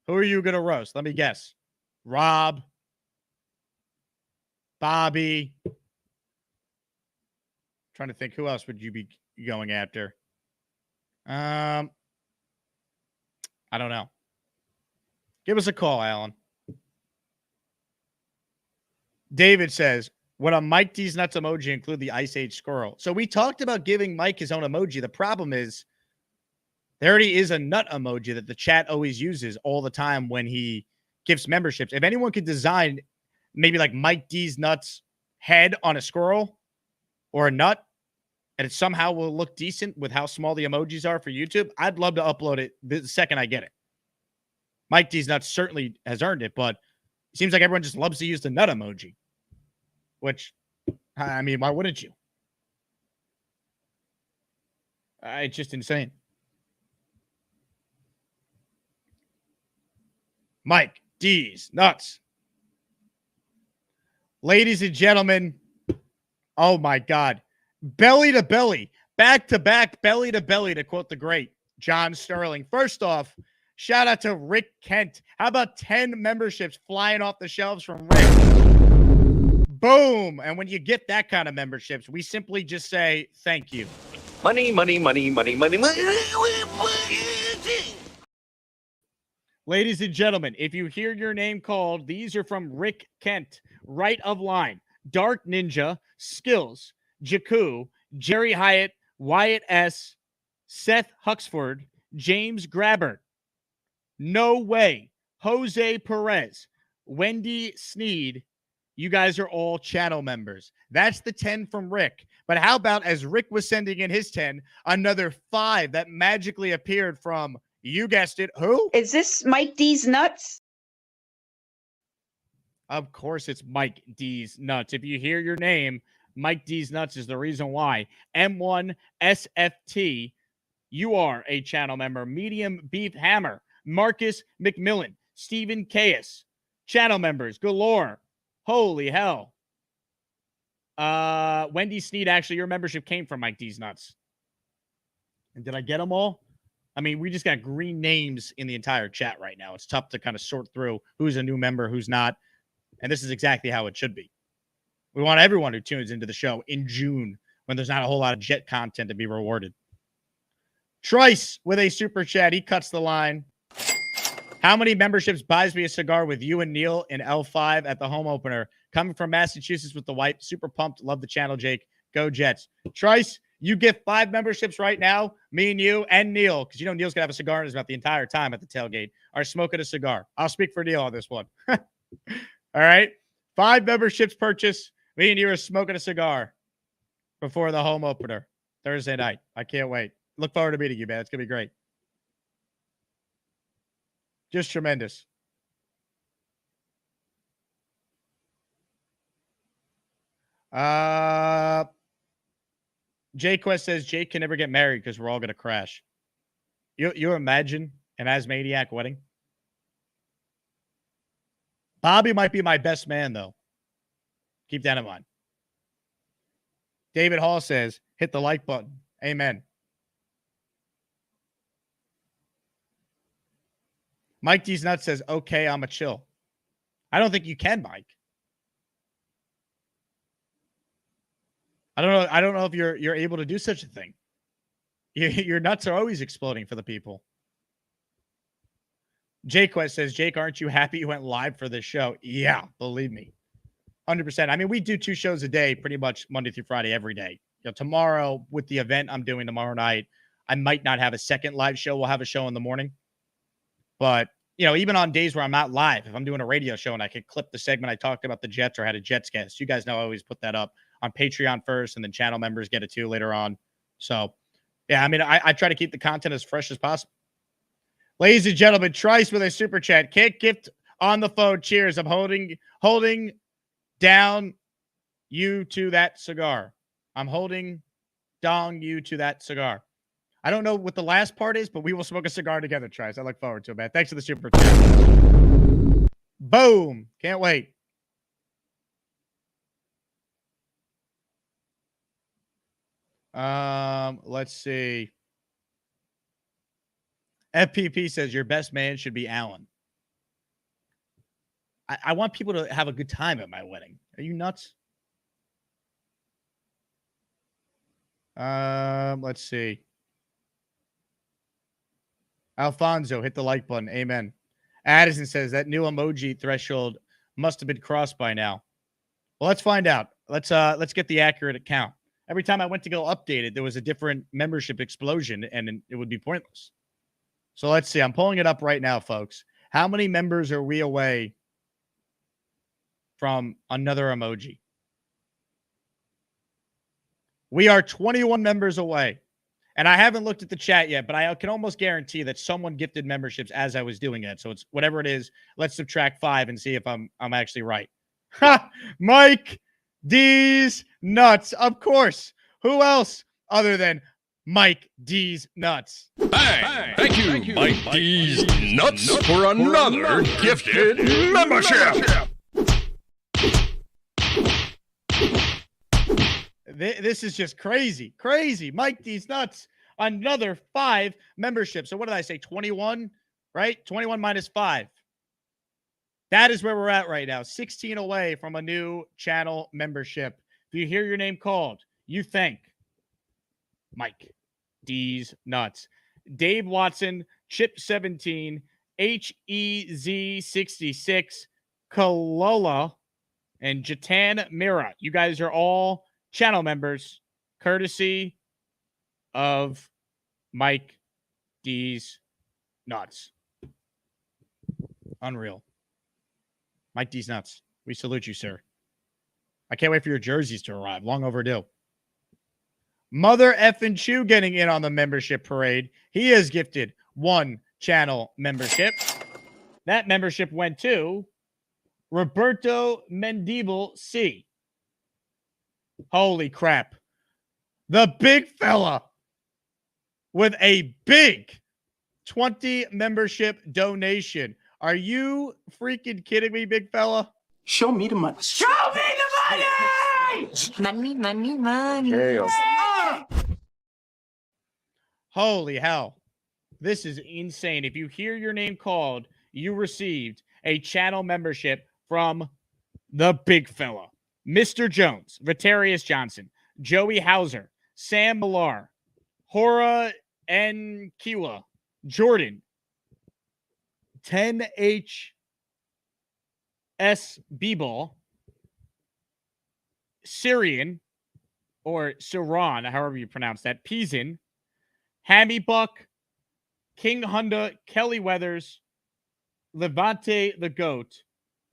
Who are you going to roast? Let me guess. Rob, Bobby. Trying to think, who else would you be going after? I don't know. Give us a call, Alan. David says, would a Mike D's Nuts emoji include the Ice Age squirrel? So we talked about giving Mike his own emoji. The problem is there already is a nut emoji that the chat always uses all the time when he gives memberships. If anyone could design maybe like Mike D's Nuts head on a squirrel or a nut, and it somehow will look decent with how small the emojis are for YouTube, I'd love to upload it the second I get it. Mike D's Nuts certainly has earned it, but it seems like everyone just loves to use the nut emoji, which, I mean, why wouldn't you? It's just insane. Mike D's Nuts. Ladies and gentlemen, oh my God. belly to belly, back to back, belly to belly, to quote the great John Sterling. First off, shout out to Rick Kent. How about 10 memberships flying off the shelves from Rick? Boom. And when you get that kind of memberships, we simply just say thank you. Money, money, money, money, money, money. Ladies and gentlemen, if you hear your name called, these are from Rick Kent, right of line. Dark Ninja, Skills, Jakku, Jerry Hyatt, Wyatt S., Seth Huxford, James Grabbert, No Way, Jose Perez, Wendy Sneed. You guys are all channel members. That's the 10 from Rick. But how about, as Rick was sending in his 10, another 5 that magically appeared from, you guessed it, who? Is this Mike D's Nuts? Of course it's Mike D's Nuts. If you hear your name, Mike D's Nuts is the reason why. M1SFT, you are a channel member. Medium Beef Hammer, Marcus McMillan, Stephen Caius, channel members galore. Holy hell. Wendy Sneed, actually, your membership came from Mike D's Nuts. And did I get them all? I mean, we just got green names in the entire chat right now. It's tough to kind of sort through who's a new member, who's not. And this is exactly how it should be. We want everyone who tunes into the show in June, when there's not a whole lot of Jet content to be rewarded. Trice with a super chat. He cuts the line. How many memberships buys me a cigar with you and Neil in L5 at the home opener? Coming from Massachusetts with the wife. Super pumped. Love the channel, Jake. Go Jets. Trice, you get 5 memberships right now. Me and you and Neil, because you know Neil's going to have a cigar in his mouth the entire time at the tailgate, are smoking a cigar. I'll speak for Neil on this one. All right. 5 memberships purchased. Me and you are smoking a cigar before the home opener Thursday night. I can't wait. Look forward to meeting you, man. It's going to be great. Just tremendous. Jay Quest says Jake can never get married because we're all going to crash. You imagine an Asmaniac wedding? Bobby might be my best man, though. Keep that in mind. David Hall says, hit the like button. Amen. Mike D's Nuts says, okay, I'm a chill. I don't think you can, Mike. I don't know if you're able to do such a thing. Your nuts are always exploding for the people. Jake Quest says, Jake, aren't you happy you went live for this show? Yeah, believe me. 100%. I mean, we do 2 shows a day, pretty much Monday through Friday, every day. You know, tomorrow, with the event I'm doing tomorrow night, I might not have a second live show. We'll have a show in the morning. But, you know, even on days where I'm not live, if I'm doing a radio show and I could clip the segment I talked about the Jets or had a Jets guest, you guys know I always put that up on Patreon first, and then channel members get it too later on. So, yeah, I mean, I try to keep the content as fresh as possible. Ladies and gentlemen, Trice with a super chat. Can't gift on the phone. Cheers. I'm holding down you to that cigar. I'm holding down you to that cigar. I don't know what the last part is, but we will smoke a cigar together, Trice. I look forward to it, man. Thanks for the super chat. Boom. Can't wait. Let's see. FPP says your best man should be Alan. I want people to have a good time at my wedding. Are you nuts? Let's see. Alfonso, hit the like button. Amen. Addison says that new emoji threshold must have been crossed by now. Well, let's find out. Let's get the accurate account. Every time I went to go update it, there was a different membership explosion, and it would be pointless. So let's see. I'm pulling it up right now, folks. How many members are we away from another emoji? We are 21 members away. And I haven't looked at the chat yet, but I can almost guarantee that someone gifted memberships as I was doing it. So it's whatever it is. Let's subtract 5 and see if I'm actually right. Ha! Mike D's Nuts. Of course. Who else other than Mike D's Nuts? Hey, thank you, Mike D's Nuts, for another gifted membership. This is just crazy. Crazy. Mike D's nuts. Another 5 memberships. So what did I say? 21, right? 21 minus 5. That is where we're at right now. 16 away from a new channel membership. If you hear your name called, you thank Mike D's nuts. Dave Watson, Chip 17, HEZ 66, Kalola, and Jatan Mira. You guys are all channel members, courtesy of Mike D's nuts. Unreal. Mike D's nuts. We salute you, sir. I can't wait for your jerseys to arrive. Long overdue. Mother effing Chew getting in on the membership parade. He is gifted 1 channel membership. That membership went to Roberto Mendible C. Holy crap. The big fella with a big 20 membership donation. Are you freaking kidding me, big fella? Show me the money. Show me the money! Money. Holy hell. This is insane. If you hear your name called, you received a channel membership from the big fella. Mr. Jones, Vitarius Johnson, Joey Hauser, Sam Millar, Hora N. Kiwa, Jordan, 10H S B-Ball, Syrian, or Siran, however you pronounce that, Peason, Hammy Buck, King Honda, Kelly Weathers, Levante the Goat,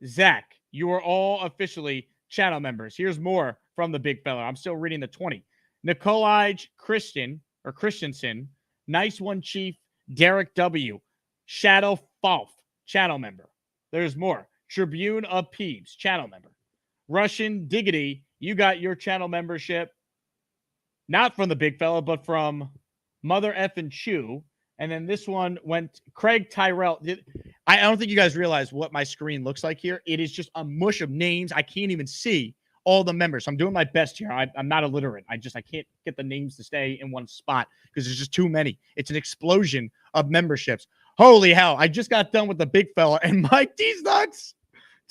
Zach. You are all officially channel members. Here's more from the big fella. I'm still reading the 20. Nikolai Christensen, Nice One Chief, Derek W., Shadow Falf, channel member. There's more. Tribune of Peeves, channel member. Russian Diggity, you got your channel membership, not from the big fella, but from Mother Effin' Chew. And then this one went Craig Tyrell. I don't think you guys realize what my screen looks like here. It is just a mush of names. I can't even see all the members. So I'm doing my best here. I'm not illiterate. I can't get the names to stay in one spot because there's just too many. It's an explosion of memberships. Holy hell. I just got done with the big fella and Mike D's nuts.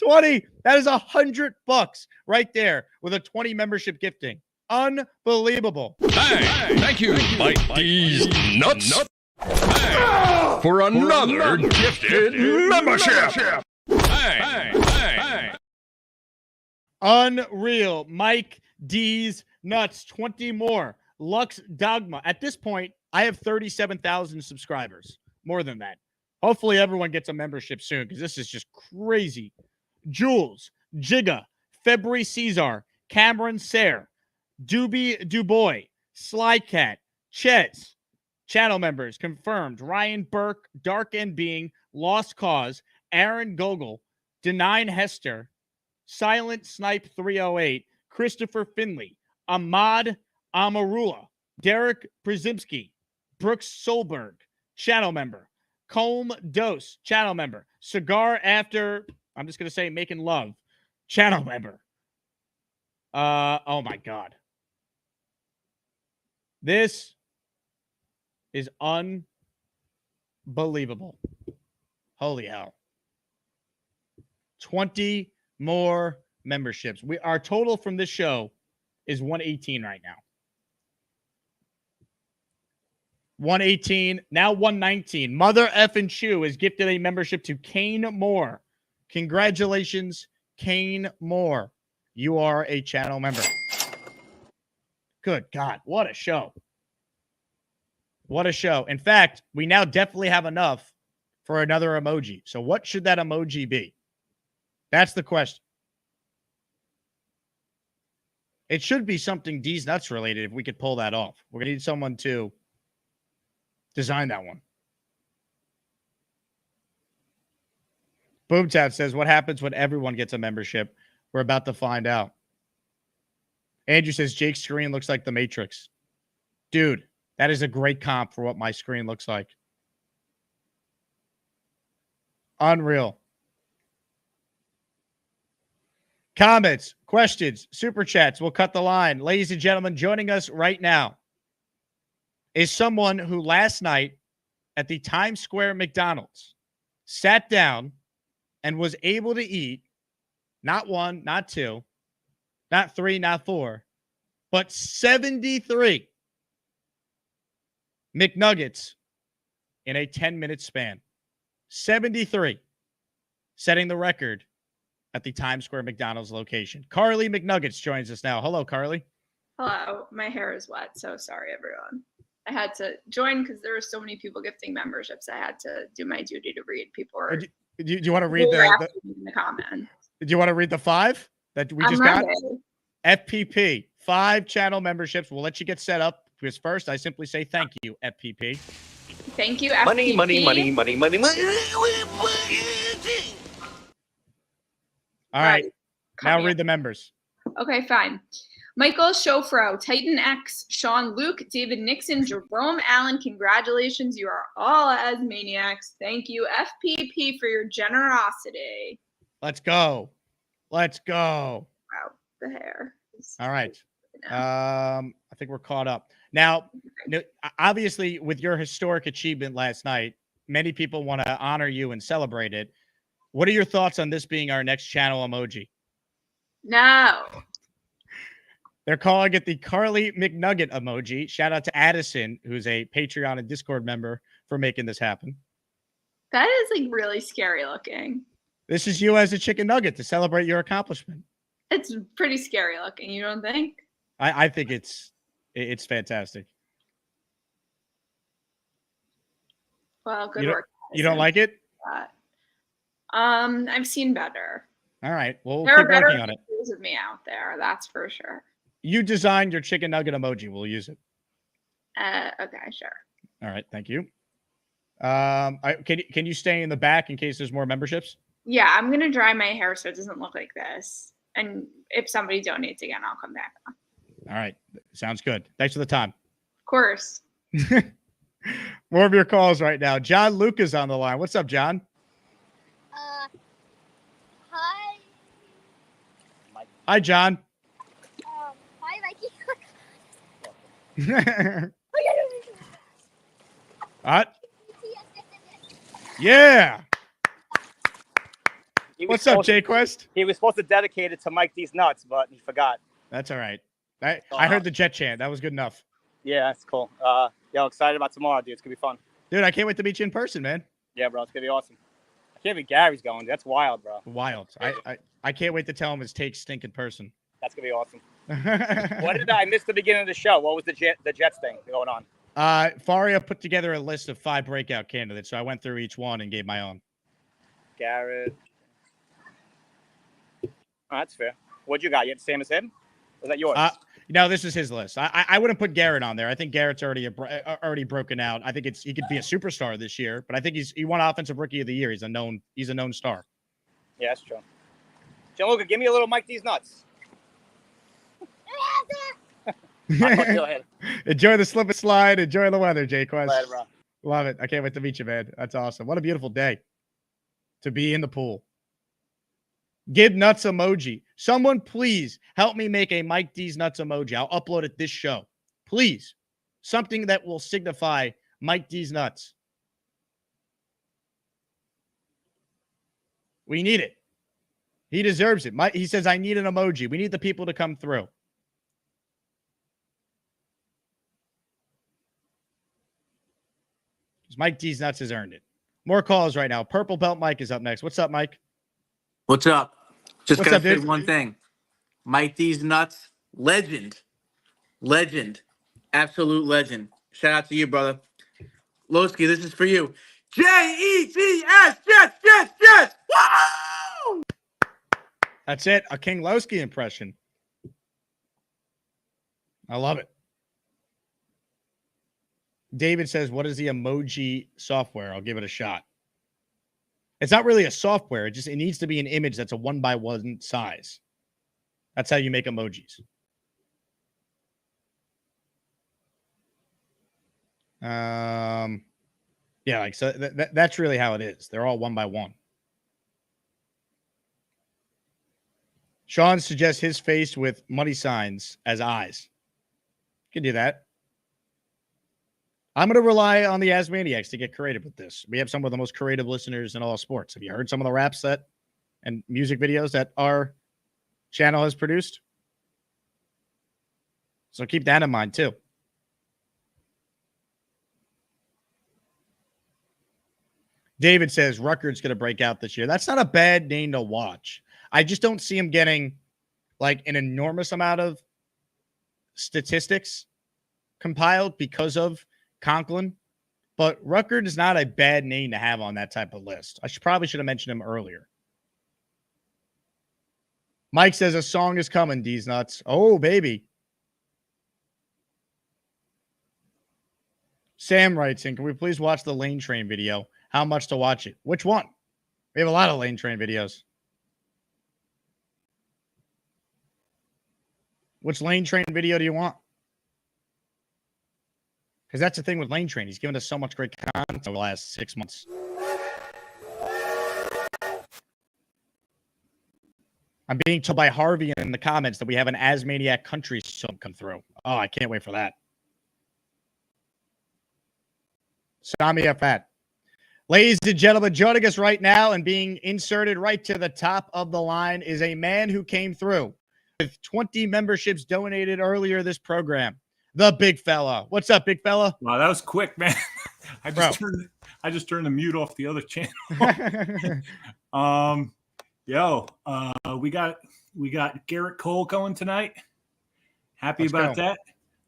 20. That is $100 right there with a 20 membership gifting. Unbelievable. Hey, thank you, Mike D's nuts. Hey, for another gifted membership. Hey. Unreal. Mike D's nuts. 20 more. Lux Dogma. At this point, I have 37,000 subscribers. More than that. Hopefully everyone gets a membership soon because this is just crazy. Jules, Jigga, February Caesar, Cameron Sayre, Doobie Dubois, Slycat, Chez, channel members confirmed. Ryan Burke, Dark End Being, Lost Cause, Aaron Gogol, Denine Hester, Silent Snipe 308, Christopher Finley, Ahmad Amarula, Derek Przymski, Brooks Solberg, channel member, Colm Dose, channel member, Cigar After, I'm just going to say Making Love, channel member. Oh my God. This is unbelievable. Holy hell. 20 more memberships. Our total from this show is 118 right now. 118, now 119. Mother effing Chew is gifted a membership to Kane Moore. Congratulations, Kane Moore. You are a channel member. Good God, what a show. What a show. In fact, we now definitely have enough for another emoji. So what should that emoji be? That's the question. It should be something D's Nuts related if we could pull that off. We're going to need someone to design that one. BoomTap says, what happens when everyone gets a membership? We're about to find out. Andrew says, Jake's screen looks like the Matrix. Dude, that is a great comp for what my screen looks like. Unreal. Comments, questions, super chats. We'll cut the line. Ladies and gentlemen, joining us right now is someone who last night at the Times Square McDonald's sat down and was able to eat not one, not two, not three, not four, but 73 McNuggets in a 10-minute span. 73, setting the record at the Times Square McDonald's location. Carly McNuggets joins us now. Hello, Carly. Hello. My hair is wet, so sorry, everyone. I had to join because there were so many people gifting memberships. I had to do my duty to read. People were. Do you want to read in the comments? Do you want to read the 5 that we just got? FPP, 5 channel memberships. We'll let you get set up because first I simply say thank you, FPP. Thank you, FPP. Money, money, money, money, money, money. All right. Now read the members. Okay, fine. Michael Shofro, Titan X, Sean Luke, David Nixon, Jerome Allen, congratulations. You are all as maniacs. Thank you, FPP, for your generosity. Let's go. Let's go. Wow, the hair. All right. I think we're caught up. Now, obviously, with your historic achievement last night, many people want to honor you and celebrate it. What are your thoughts on this being our next channel emoji? No. They're calling it the Carly McNugget emoji. Shout out to Addison, who's a Patreon and Discord member, for making this happen. That is like really scary looking. This is you as a chicken nugget to celebrate your accomplishment. It's pretty scary looking, you don't think? I think it's fantastic. Well, good work. You don't like it? I've seen better. All right. Well, there we'll are keep better working on it. videos of me out there, that's for sure. You designed your chicken nugget emoji. We'll use it. Okay, sure. All right. Thank you. Can you stay in the back in case there's more memberships? Yeah, I'm gonna dry my hair so it doesn't look like this. And if somebody donates again, I'll come back on. All right. Sounds good. Thanks for the time. Of course. More of your calls right now. John Lucas on the line. What's up, John? Hi. Hi, John. Hi, Mikey. What? Yeah. What's up, Jake Quest? He was supposed to dedicate it to Mike D's nuts, but he forgot. That's all right. I heard the Jet chant. That was good enough. Yeah, that's cool. Yo, excited about tomorrow, dude. It's gonna be fun. Dude, I can't wait to meet you in person, man. Yeah, bro. It's gonna be awesome. I can't believe Gary's going. That's wild, bro. Wild. I can't wait to tell him his takes stink in person. That's gonna be awesome. What did I miss the beginning of the show? What was the Jets thing going on? Faria put together a list of 5 breakout candidates, so I went through each one and gave my own. Garrett. Oh, that's fair. What'd you got? You had the same as him? Was that yours? No, this is his list. I wouldn't put Garrett on there. I think Garrett's already broken out. I think he could be a superstar this year, but I think he won Offensive Rookie of the Year. He's a known star. Yeah, that's true. Gianluca, give me a little Mike D's nuts. Enjoy the slip and slide. Enjoy the weather, Jay Quest. Later, bro. Love it. I can't wait to meet you, man. That's awesome. What a beautiful day to be in the pool. Give nuts emoji. Someone please help me make a Mike D's nuts emoji. I'll upload it this show. Please. Something that will signify Mike D's nuts. We need it. He deserves it. He says, I need an emoji. We need the people to come through. Mike D's nuts has earned it. More calls right now. Purple Belt Mike is up next. What's up, Mike? What's up? Just What's gotta up, say dude? one thing. Mike D's nuts, legend. Absolute legend. Shout out to you, brother. Lowski, this is for you. Jets, Jets. Woo! That's it. A King Lowski impression. I love it. David says, what is the emoji software? I'll give it a shot. It's not really a software. It needs to be an image that's a 1x1 size. That's how you make emojis. Yeah, like so that's really how it is. They're all 1x1. Sean suggests his face with money signs as eyes. You can do that. I'm going to rely on the Asmaniacs to get creative with this. We have some of the most creative listeners in all sports. Have you heard some of the raps and music videos that our channel has produced? So keep that in mind too. David says Rutgers going to break out this year. That's not a bad name to watch. I just don't see him getting like an enormous amount of statistics compiled because of Conklin. But Rutgers is not a bad name to have on that type of list. I probably should have mentioned him earlier. Mike says a song is coming, D's nuts. Oh, baby. Sam writes in, can we please watch the Lane Train video? How much to watch it? Which one? We have a lot of Lane Train videos. Which Lane Train video do you want? Because that's the thing with Lane Train. He's given us so much great content over the last 6 months. I'm being told by Harvey in the comments that we have an Asmaniac country song come through. Oh, I can't wait for that. Sign me up for that. Ladies and gentlemen, joining us right now and being inserted right to the top of the line is a man who came through with 20 memberships donated earlier this program. The big fella. What's up, big fella? Wow, that was quick, man. I just turned the mute off the other channel. We got Garrett Cole going tonight. Happy about that.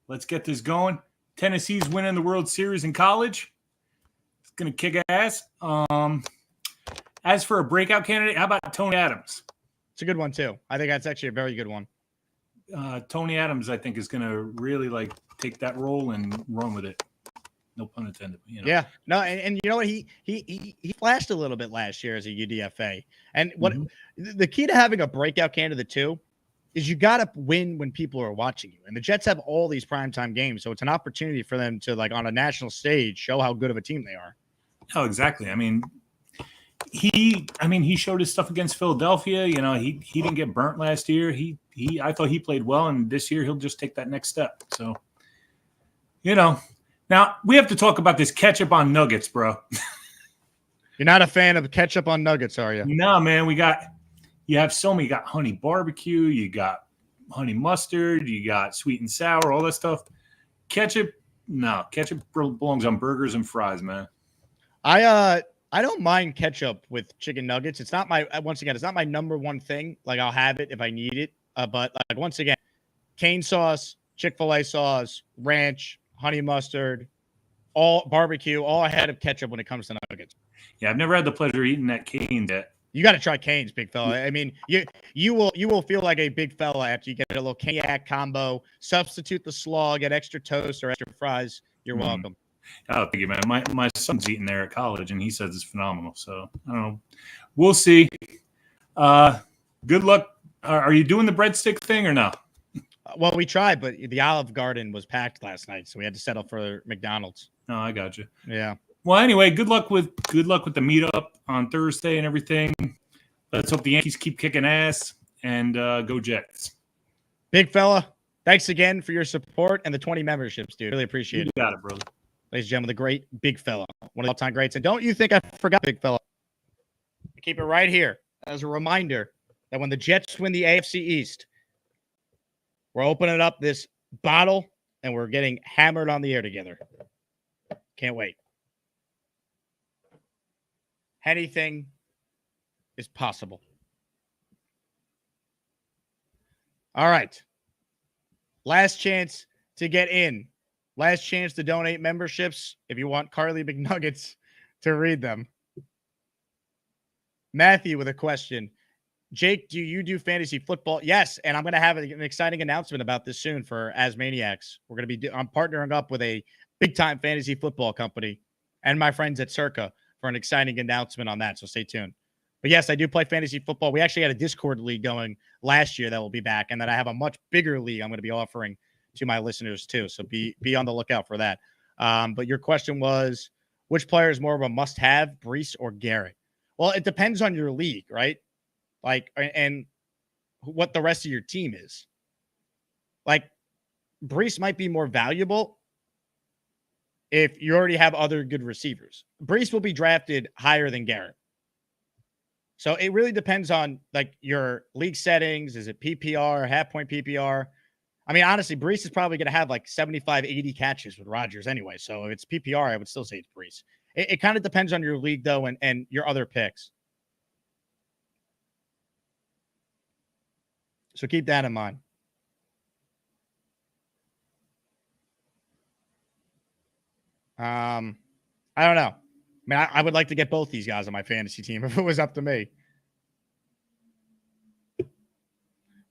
Let's get this going. Tennessee's winning the World Series in college. It's gonna kick ass. As for a breakout candidate, how about Tony Adams? It's a good one too. I think that's actually a very good one. Tony Adams, I think, is going to really take that role and run with it. No pun intended. You know? Yeah, no, and you know what? He flashed a little bit last year as a UDFA. And what the key to having a breakout candidate too is you got to win when people are watching you. And the Jets have all these primetime games, so it's an opportunity for them to on a national stage show how good of a team they are. Oh, exactly. I mean, he showed his stuff against Philadelphia. You know, he didn't get burnt last year. I thought he played well, and this year he'll just take that next step. So, you know, now we have to talk about this ketchup on nuggets, bro. You're not a fan of ketchup on nuggets, are you? No, man. You have so many. You got honey barbecue, you got honey mustard, you got sweet and sour, all that stuff. Ketchup belongs on burgers and fries, man. I don't mind ketchup with chicken nuggets. It's not it's not my number one thing. Like, I'll have it if I need it. But once again, cane sauce, Chick-fil-A sauce, ranch, honey mustard, all barbecue, all ahead of ketchup when it comes to nuggets. Yeah, I've never had the pleasure of eating that Cane's yet. You got to try Cane's, big fella. I mean, you will feel like a big fella after you get a little cognac combo. Substitute the slaw, get extra toast or extra fries. You're welcome. Oh, thank you, man. My son's eating there at college, and he says it's phenomenal. So, I don't know. We'll see. Good luck. Are you doing the breadstick thing or no? Well, we tried, but the Olive Garden was packed last night, so we had to settle for McDonald's. Oh, I got you. Yeah. Well, anyway, good luck with the meetup on Thursday and everything. Let's hope the Yankees keep kicking ass and go Jets. Big fella, thanks again for your support and the 20 memberships, dude. Really appreciate it. You got it, brother. Ladies and gentlemen, the great Big Fella, one of the all-time greats. And don't you think I forgot Big Fella. Keep it right here as a reminder that when the Jets win the AFC East, we're opening up this bottle and we're getting hammered on the air together. Can't wait. Anything is possible. All right. Last chance to get in. Last chance to donate memberships if you want Carly McNuggets to read them. Matthew with a question. Jake, do you do fantasy football? Yes, and I'm going to have an exciting announcement about this soon for Asmaniacs. We're going to be I'm partnering up with a big-time fantasy football company and my friends at Circa for an exciting announcement on that, so stay tuned. But yes, I do play fantasy football. We actually had a Discord league going last year that will be back, and then I have a much bigger league I'm going to be offering to my listeners too. So be on the lookout for that. But your question was, which player is more of a must-have, Brees or Garrett? Well, it depends on your league, right? And what the rest of your team is. Like, Brees might be more valuable if you already have other good receivers. Brees will be drafted higher than Garrett. So it really depends on like your league settings. Is it PPR, half point PPR? I mean, honestly, Brees is probably going to have like 75, 80 catches with Rodgers anyway. So if it's PPR, I would still say it's Brees. It kind of depends on your league, though, and your other picks. So keep that in mind. I don't know. I mean, I would like to get both these guys on my fantasy team if it was up to me.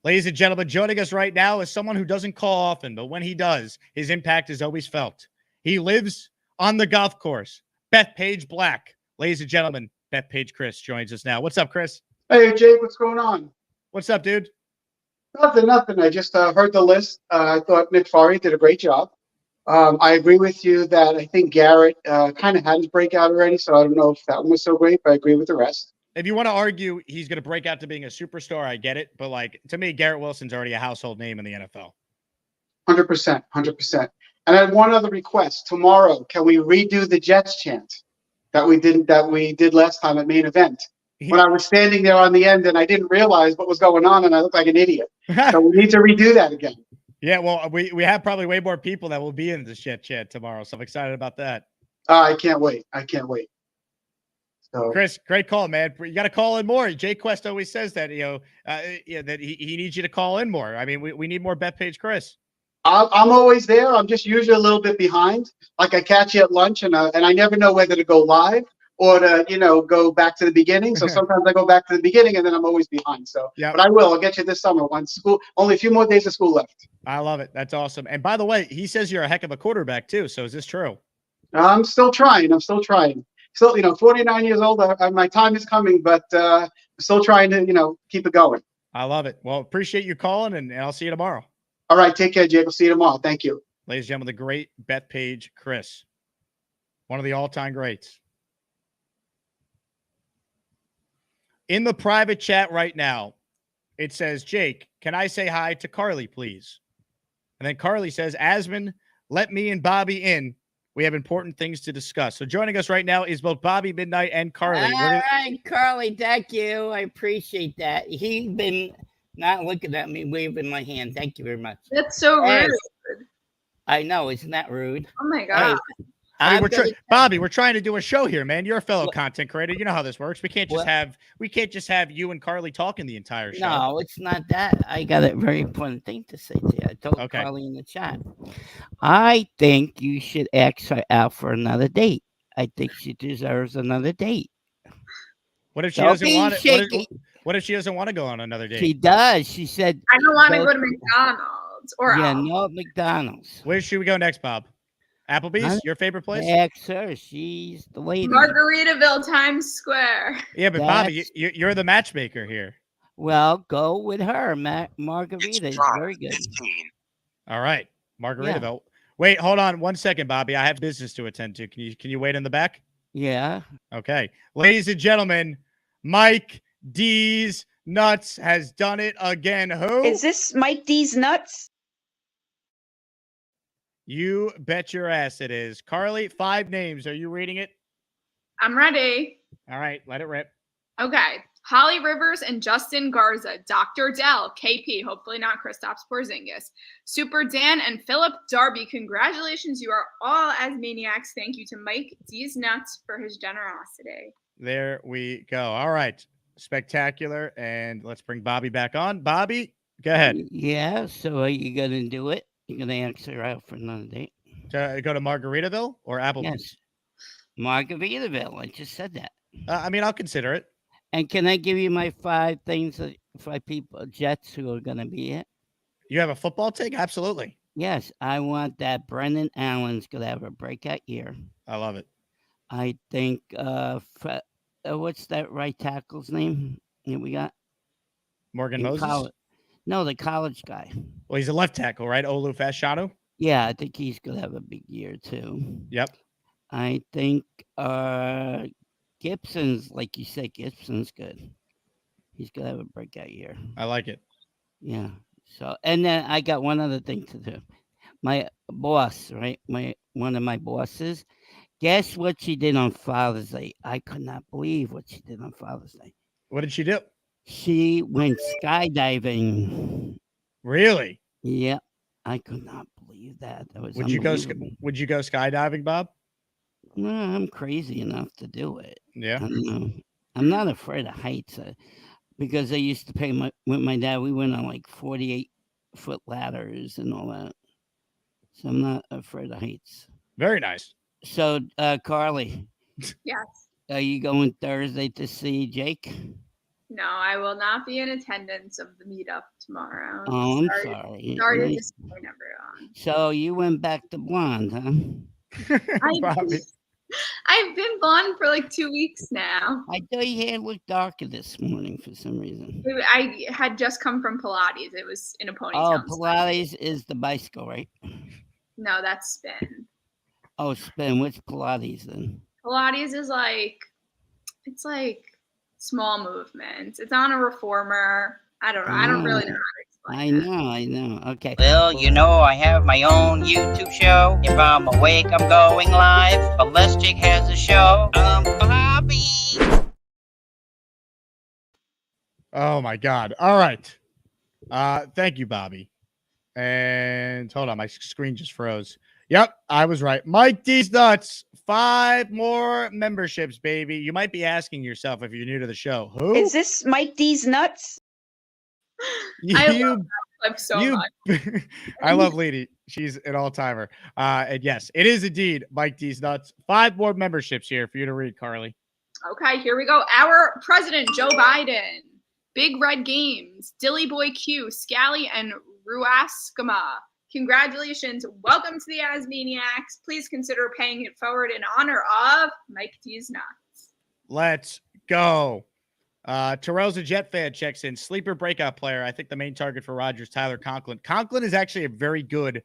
Ladies and gentlemen, joining us right now is someone who doesn't call often, but when he does, his impact is always felt. He lives on the golf course. Bethpage Black. Ladies and gentlemen, Bethpage Chris joins us now. What's up, Chris? Hey, Jake, what's going on? What's up, dude? Nothing. I just heard the list. I thought Nick Farley did a great job. I agree with you that I think Garrett kind of had his breakout already, so I don't know if that one was so great, but I agree with the rest. If you want to argue he's going to break out to being a superstar, I get it. But, like, to me, Garrett Wilson's already a household name in the NFL. 100%. And I had one other request. Tomorrow, can we redo the Jets chant that we did last time at main event? When I was standing there on the end and I didn't realize what was going on and I looked like an idiot. So we need to redo that again. Yeah, well, we have probably way more people that will be in the Jet chat tomorrow, so I'm excited about that. I can't wait. So, Chris, great call, man. You got to call in more. Jay Quest always says that, that he needs you to call in more. I mean, we need more Bethpage Chris. I'm always there. I'm just usually a little bit behind. Like I catch you at lunch and I never know whether to go live or to, go back to the beginning. So sometimes I go back to the beginning and then I'm always behind. So, But I will. I'll get you this summer once school. Only a few more days of school left. I love it. That's awesome. And by the way, he says you're a heck of a quarterback too. So is this true? I'm still trying. Still, 49 years old. My time is coming, but I'm still trying to, keep it going. I love it. Well, appreciate you calling, and I'll see you tomorrow. All right. Take care, Jake. I'll see you tomorrow. Thank you. Ladies and gentlemen, the great Bethpage Chris, one of the all-time greats. In the private chat right now, it says, Jake, can I say hi to Carly, please? And then Carly says, Asman, let me and Bobby in. We have important things to discuss. So joining us right now is both Bobby Midnight and Carly. All right, Carly, thank you. I appreciate that. He's been not looking at me, waving my hand. Thank you very much. That's so rude. I know, isn't that rude? Oh my god. Bobby, we're trying to do a show here, man. You're a fellow content creator. You know how this works. We can't just have you and Carly talking the entire show. No, it's not that. I got a very important thing to say to you. I told Carly in the chat. I think you should ask her out for another date. I think she deserves another date. What if she doesn't want it? What if she doesn't want to go on another date? She does. She said, I don't want to go to McDonald's or no McDonald's. Where should we go next, Bob? Applebee's, your favorite place? Ask her. She's the lady. Margaritaville, Times Square. Yeah, but Bobby, you're the matchmaker here. Well, go with her. Margarita is very good. All right, Margaritaville. Yeah. Wait, hold on 1 second, Bobby. I have business to attend to. Can you wait in the back? Yeah. Okay, ladies and gentlemen, Mike D's Nuts has done it again. Who is this? Mike D's Nuts? You bet your ass it is. Carly, 5 names. Are you reading it? I'm ready. All right, let it rip. Okay. Holly Rivers and Justin Garza, Dr. Dell, KP, hopefully not Kristaps Porzingis, Super Dan and Philip Darby. Congratulations. You are all as maniacs. Thank you to Mike D's Nuts for his generosity. There we go. All right. Spectacular. And let's bring Bobby back on. Bobby, go ahead. Yeah. So are you going to do it? You're going to answer out for another date? To go to Margaritaville or Applebee's? Yes. Margaritaville. I just said that. I mean, I'll consider it. And can I give you my 5 things, 5 people, Jets who are going to be it? You have a football take? Absolutely. Yes. I want that Brendan Allen's going to have a breakout year. I love it. I think, what's that right tackle's name that we got? Morgan Moses? No, the college guy. Well, he's a left tackle, right? Olu Fashanu? Yeah, I think he's going to have a big year, too. Yep. I think Gibson's, like you said, Gibson's good. He's going to have a breakout year. I like it. Yeah. So, and then I got one other thing to do. My boss, right? One of my bosses. Guess what she did on Father's Day? I could not believe what she did on Father's Day. What did she do? She went skydiving. Really? Yeah. I could not believe that. That was Would you go? unbelievable. Would you go skydiving, Bob? No, I'm crazy enough to do it. Yeah. I don't know. I'm not afraid of heights because I used to pay with my dad. We went on like 48-foot ladders and all that. So I'm not afraid of heights. Very nice. So, Carly. Yes. Are you going Thursday to see Jake? No, I will not be in attendance of the meetup tomorrow. Oh, I'm sorry. Sorry to Nice. disappoint everyone. So you went back to blonde, huh? I've been blonde for like 2 weeks now. I thought your hair looked darker this morning for some reason. I had just come from Pilates. It was in a ponytail. Oh, Pilates is the bicycle, right? No, that's spin. Oh, spin. Which Pilates then? Pilates is like, it's like small movements. It's on a reformer. I don't know. I don't really know how to explain I know. Okay. Well, you know I have my own YouTube show. If I'm awake, I'm going live. Unless Jake has a show, Bobby. Oh my God. All right. Thank you, Bobby. And hold on, my screen just froze. Yep, I was right. Mike D's Nuts. 5 more memberships, baby. You might be asking yourself if you're new to the show. Who? Is this Mike D's Nuts? I love that clip so much. I love Lady. She's an all-timer. And yes, it is indeed Mike D's Nuts. 5 more memberships here for you to read, Carly. Okay, here we go. Our president, Joe Biden. Big Red Games. Dilly Boy Q. Scally and Ruaskama. Congratulations. Welcome to the Asmaniacs. Please consider paying it forward in honor of Mike D's Nuts. Let's go. Terrell's a Jet fan, checks in. Sleeper breakout player. I think the main target for Rodgers, Tyler Conklin. Conklin is actually a very good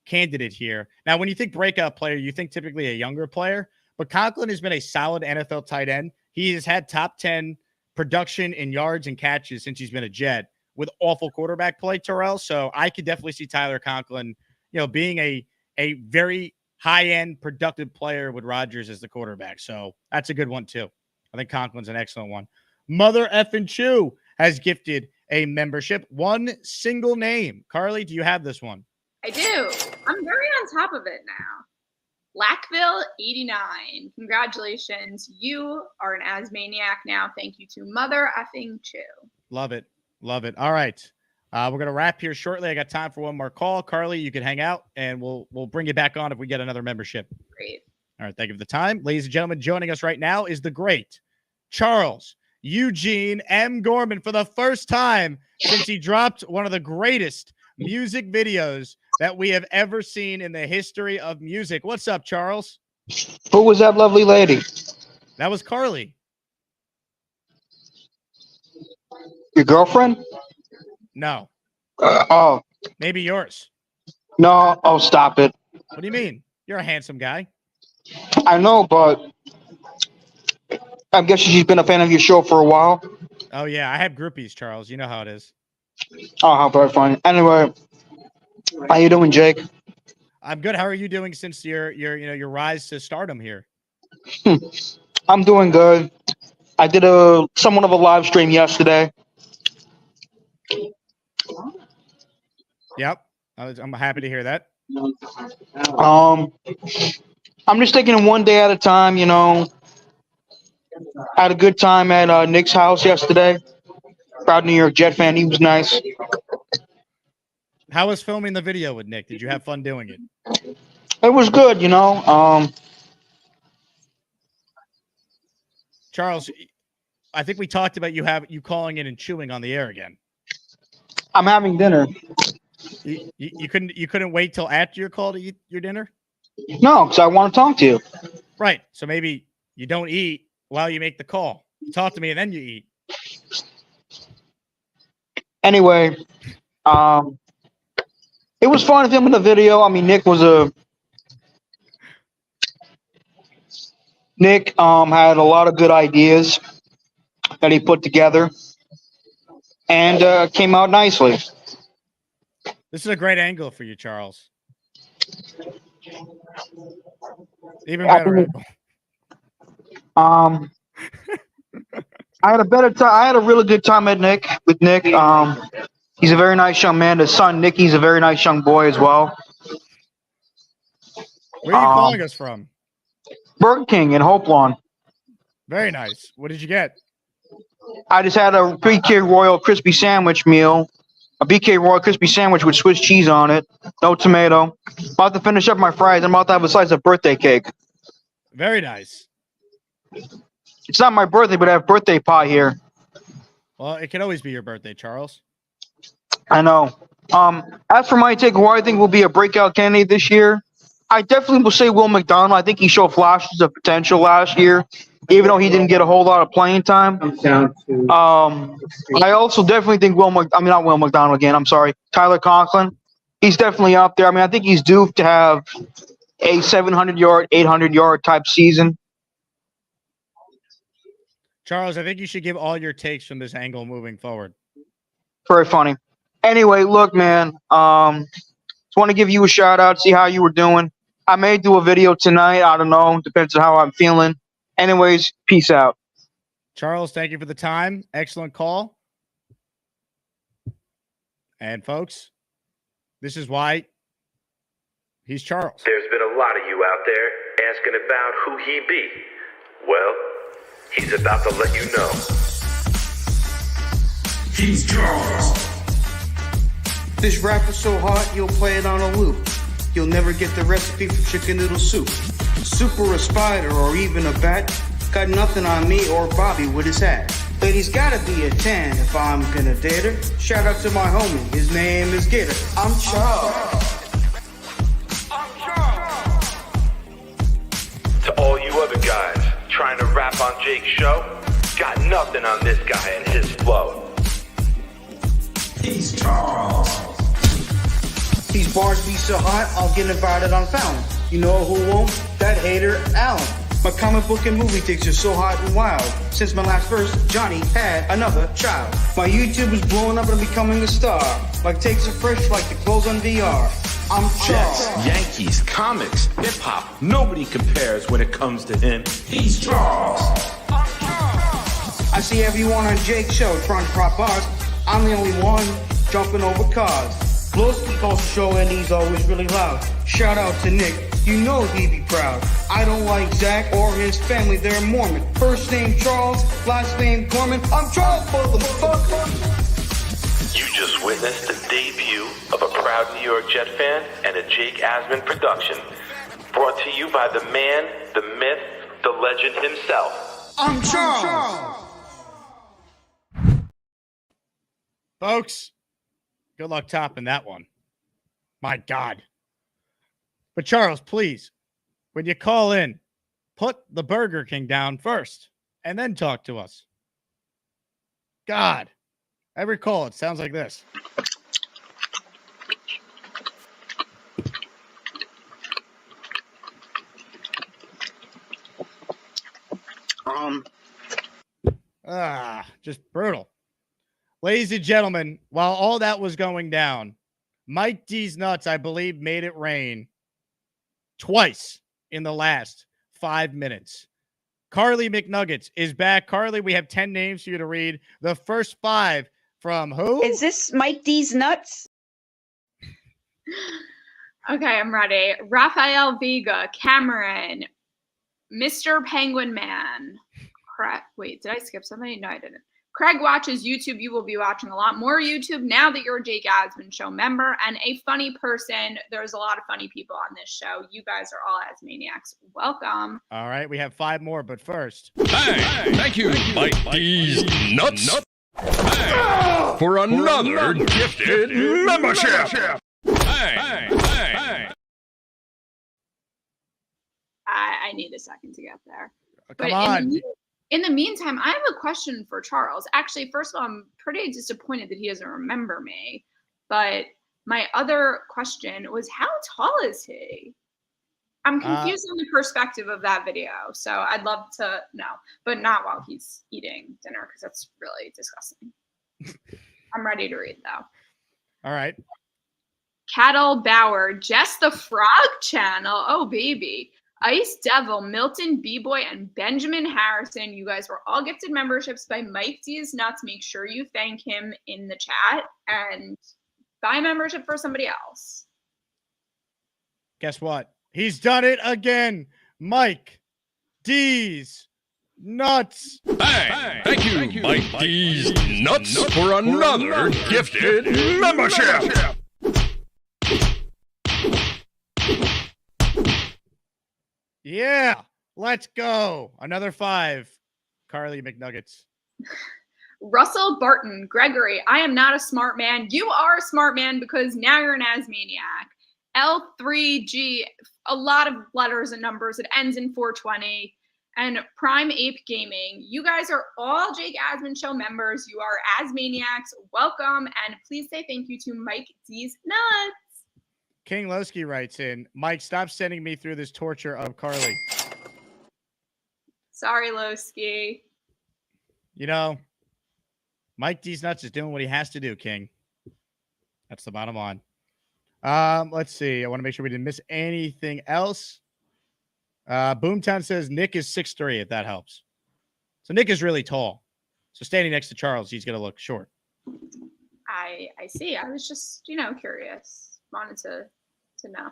candidate here. Now, when you think breakout player, you think typically a younger player, but Conklin has been a solid NFL tight end. He has had top 10 production in yards and catches since he's been a Jet with awful quarterback play, Terrell. So I could definitely see Tyler Conklin, being a very high-end productive player with Rodgers as the quarterback. So that's a good one too. I think Conklin's an excellent one. Mother effing Chew has gifted a membership. One single name. Carly, do you have this one? I do. I'm very on top of it now. Lackville 89. Congratulations. You are an Asmaniac now. Thank you to Mother effing Chew. Love it. Love it. All right. We're going to wrap here shortly. I got time for one more call. Carly, you can hang out, and we'll bring you back on if we get another membership. Great. All right. Thank you for the time. Ladies and gentlemen, joining us right now is the great Charles Eugene M. Gorman for the first time since he dropped one of the greatest music videos that we have ever seen in the history of music. What's up, Charles? Who was that lovely lady? That was Carly. Your girlfriend? No. Oh. Maybe yours. No. Oh, stop it. What do you mean? You're a handsome guy. I know, but I'm guessing she's been a fan of your show for a while. Oh, yeah. I have groupies, Charles. You know how it is. Oh, how very funny. Anyway, how you doing, Jake? I'm good. How are you doing since your rise to stardom here? I'm doing good. I did somewhat of a live stream yesterday. Yep. I'm happy to hear that. I'm just taking it one day at a time, I had a good time at Nick's house yesterday. Proud New York Jet fan. He was nice. How was filming the video with Nick? Did you have fun doing it? It was good, Charles, I think we talked about you calling in and chewing on the air again. I'm having dinner. You couldn't wait till after your call to eat your dinner? No, because I want to talk to you. Right. So maybe you don't eat while you make the call. You talk to me and then you eat. Anyway, it was fun filming the video. I mean, Nick had a lot of good ideas that he put together and came out nicely. This is a great angle for you, Charles. Even better angle. I had a better time. I had a really good time with Nick. He's a very nice young man. His son Nicky's a very nice young boy as well. Where are you calling us from? Burger King in Hope Lawn. Very nice. What did you get? I just had a BK Royal crispy sandwich meal. A BK Royal crispy sandwich with Swiss cheese on it. No tomato. About to finish up my fries. I'm about to have a slice of birthday cake. Very nice. It's not my birthday, but I have birthday pie here. Well, it can always be your birthday, Charles. I know. As for my take, who I think will be a breakout candidate this year, I definitely will say Will McDonald. I think he showed flashes of potential last year, even though he didn't get a whole lot of playing time. I also definitely think not Will McDonald again. I'm sorry, Tyler Conklin. He's definitely up there. I mean, I think he's due to have a 700-yard, 800-yard type season. Charles, I think you should give all your takes from this angle moving forward. Very funny. Anyway, look, man. Just want to give you a shout out, see how you were doing. I may do a video tonight. I don't know. Depends on how I'm feeling. Anyways, peace out. Charles, thank you for the time. Excellent call. And folks, this is why he's Charles. There's been a lot of you out there asking about who he be. Well, he's about to let you know. He's Charles. This rap is so hot, you'll play it on a loop. You'll never get the recipe for chicken noodle soup. Super a spider or even a bat. Got nothing on me or Bobby with his hat. Lady's gotta be a 10 if I'm gonna date her. Shout out to my homie, his name is Gator. I'm Charles. To all you other guys trying to rap on Jake's show, got nothing on this guy and his flow. He's Charles. These bars be so hot, I'll get invited on Fountain. You know who won't? That hater, Alan. My comic book and movie takes are so hot and wild. Since my last verse, Johnny had another child. My YouTube is blowing up and becoming a star. Like takes are fresh like the clothes on VR. I'm Charles. Jets, Yankees, comics, hip-hop, nobody compares when it comes to him. He's Charles. I see everyone on Jake's show trying to prop bars. I'm the only one jumping over cars. Blowski calls the show and he's always really loud. Shout out to Nick, you know he'd be proud. I don't like Zach or his family, they're Mormon. First name Charles, last name Gorman. I'm Charles, motherfucker. You just witnessed the debut of a proud New York Jet fan and a Jake Asman production. Brought to you by the man, the myth, the legend himself. I'm Charles. Folks, good luck topping that one. My God. But Charles, please, when you call in, put the Burger King down first and then talk to us. God. Every call, it sounds like this. Just brutal. Ladies and gentlemen, while all that was going down, Mike D's Nuts, I believe, made it rain twice in the last 5 minutes. Carly McNuggets is back. Carly, we have 10 names for you to read. The first 5 from who? Is this Mike D's Nuts? Okay, I'm ready. Rafael Vega, Cameron, Mr. Penguin Man. Wait, did I skip somebody? No, I didn't. Craig watches YouTube. You will be watching a lot more YouTube now that you're a Jake Asman Show member and a funny person. There's a lot of funny people on this show. You guys are all as maniacs. Welcome. All right, we have 5 more, but first. Hey, thank you, Mike D's Nuts, for another gifted membership. Hey. I need a second to get there. Come on. In the meantime, I have a question for Charles. Actually, first of all, I'm pretty disappointed that he doesn't remember me. But my other question was, how tall is he? I'm confused on the perspective of that video. So I'd love to know, but not while he's eating dinner because that's really disgusting. I'm ready to read, though. All right. Cattle Bauer, Jess the Frog Channel. Oh, baby. Ice Devil, Milton B-Boy, and Benjamin Harrison. You guys were all gifted memberships by Mike D's Nuts. Make sure you thank him in the chat and buy a membership for somebody else. Guess what? He's done it again. Mike D's Nuts. Bang! Thank you, Mike D's Nuts, for another gifted membership. Yeah, let's go. Another 5. Carly McNuggets. Russell Barton, Gregory, I am not a smart man. You are a smart man because now you're an Asmaniac. L3G, a lot of letters and numbers. It ends in 420. And Prime Ape Gaming. You guys are all Jake Asman Show members. You are Asmaniacs. Welcome. And please say thank you to Mike D's Nuts. King Lowski writes in, Mike, stop sending me through this torture of Carly. Sorry, Lowski. You know, Mike D's Nuts is doing what he has to do, King. That's the bottom line. Let's see. I want to make sure we didn't miss anything else. Boomtown says Nick is 6'3", if that helps. So Nick is really tall. So standing next to Charles, he's going to look short. I see. I was just, curious. Wanted to know.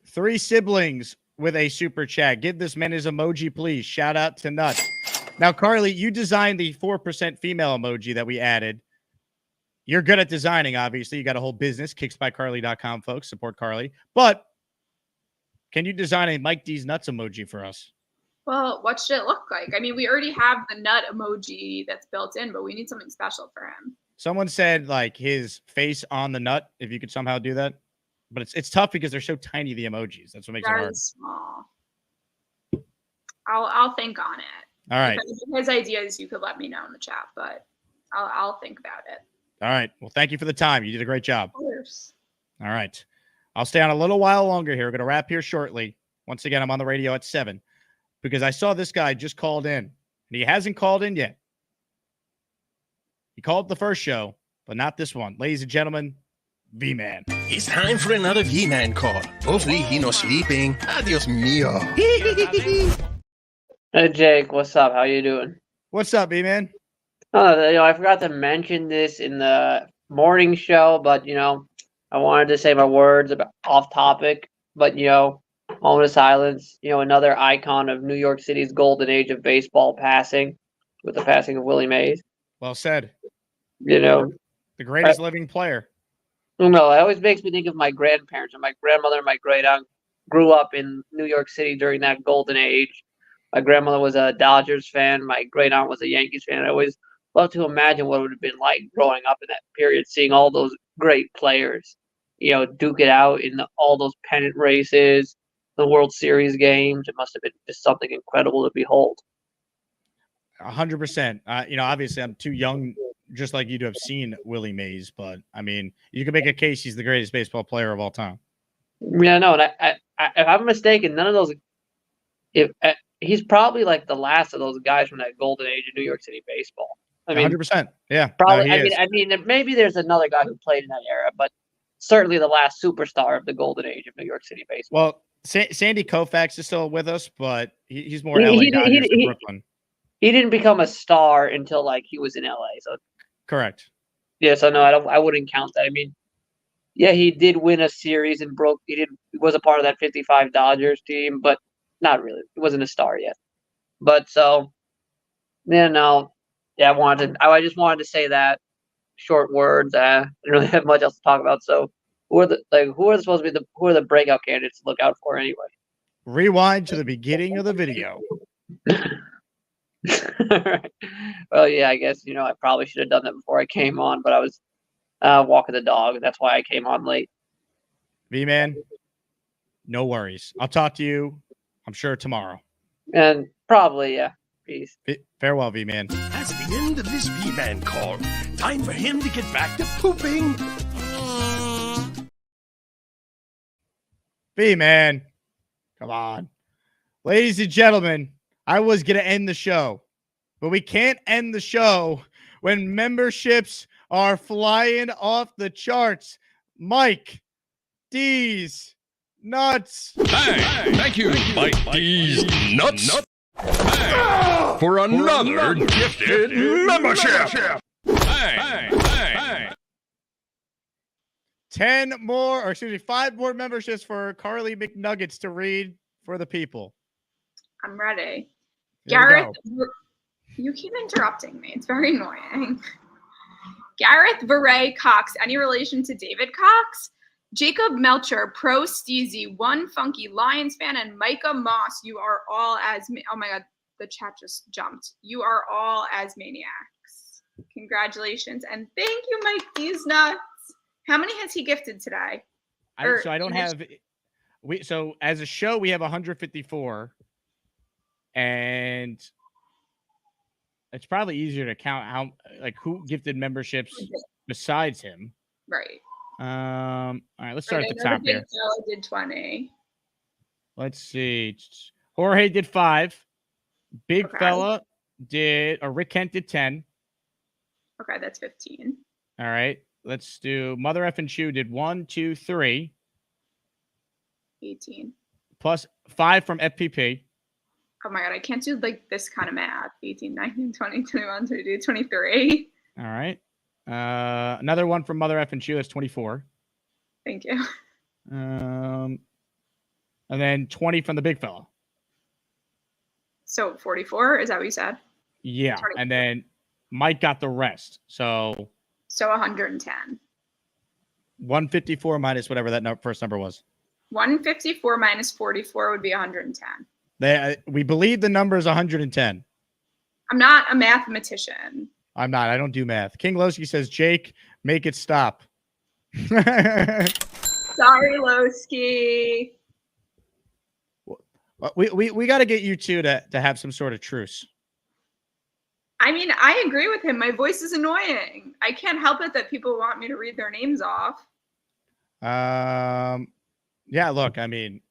3 siblings with a super chat. Give this man his emoji, please. Shout out to Nuts. Now, Carly, you designed the 4% female emoji that we added. You're good at designing, obviously. You got a whole business, kicksbycarly.com, folks. Support Carly. But can you design a Mike D's Nuts emoji for us? Well, what should it look like? I mean, we already have the nut emoji that's built in, but we need something special for him. Someone said, like, his face on the nut, if you could somehow do that. But it's tough because they're so tiny, the emojis. That's what makes it hard. Small. I'll think on it. All right. If there's ideas, you could let me know in the chat, but I'll think about it. All right. Well, thank you for the time. You did a great job. Of course. All right. I'll stay on a little while longer here. We're going to wrap here shortly. Once again, I'm on the radio at 7 because I saw this guy just called in, and he hasn't called in yet. He called the first show, but not this one. Ladies and gentlemen, V-Man. It's time for another V-Man call. Hopefully he no sleeping. Adios mio. Hey Jake, what's up? How you doing? What's up, V-Man? I forgot to mention this in the morning show, but I wanted to say my words about off topic. But moment of silence. Another icon of New York City's golden age of baseball passing, with the passing of Willie Mays. Well said. The greatest living player. It always makes me think of my grandparents. And my grandmother and my great aunt grew up in New York City during that golden age. My grandmother was a Dodgers fan. My great aunt was a Yankees fan. I always love to imagine what it would have been like growing up in that period, seeing all those great players, duke it out in all those pennant races, the World Series games. It must have been just something incredible to behold. 100%. Obviously I'm too young, just like you, to have seen Willie Mays, but I mean, you can make a case he's the greatest baseball player of all time. Yeah, no, and if I'm mistaken, none of those. He's probably like the last of those guys from that golden age of New York City baseball. I mean, 100%. Yeah, probably. No, I mean, maybe there's another guy who played in that era, but certainly the last superstar of the golden age of New York City baseball. Well, Sandy Koufax is still with us, but he's more LA Dodgers than Brooklyn. He didn't become a star until he was in LA. So correct. Yeah, so no, I wouldn't count that. I mean, yeah, he did win a series and he was a part of that 55 Dodgers team, but not really. He wasn't a star yet. But so no. Yeah, I just wanted to say that. Short words. I don't really have much else to talk about. So who are the breakout candidates to look out for anyway? Rewind to the beginning of the video. Well, yeah, I guess I probably should have done that before I came on, but I was walking the dog. That's why I came on late. V-Man, no worries. I'll talk to you, I'm sure, tomorrow. And probably, yeah. Peace. Farewell, V-Man. That's the end of this V-Man call. Time for him to get back to pooping. V-Man, come on. Ladies and gentlemen, I was going to end the show, but we can't end the show when memberships are flying off the charts. Mike D's Nuts. Bang! Thank you, Mike D's Nuts. Bang! For another gifted membership. Bang! Bang! 5 more memberships for Carly McNuggets to read for the people. I'm ready. Here we Gareth, go. you keep interrupting me. It's very annoying. Gareth Veray Cox, any relation to David Cox? Jacob Melcher, Pro Steezy, One Funky Lions fan, and Micah Moss. You are all as oh my god, the chat just jumped. You are all as maniacs. Congratulations and thank you, Mike D's Nuts. How many has he gifted today? So I don't have. So as a show we have 154, and it's probably easier to count who gifted memberships besides him. Right. All right, let's start at the top here. I did 20. Let's see. Jorge did 5. Big Fella did, or Rick Kent did 10. Okay, that's 15. All right, let's do Mother Effin' Chew did 1, 2, 3. 18. Plus 5 from FPP. Oh my god, I can't do like this kind of math. 18, 19, 20, 21, 22, 23. All right. Another one from Mother Effin' Chew, that's 24. Thank you. And then 20 from the Big Fella. So 44, is that what you said? Yeah, 24. and then Mike got the rest. So 110. 154 minus whatever that first number was. 154 minus 44 would be 110. We believe the number is 110. I'm not a mathematician. I'm not. I don't do math. King Lowski says, Jake, make it stop. Sorry, Lowski. We got to get you two to have some sort of truce. I mean, I agree with him. My voice is annoying. I can't help it that people want me to read their names off. Yeah, look, I mean,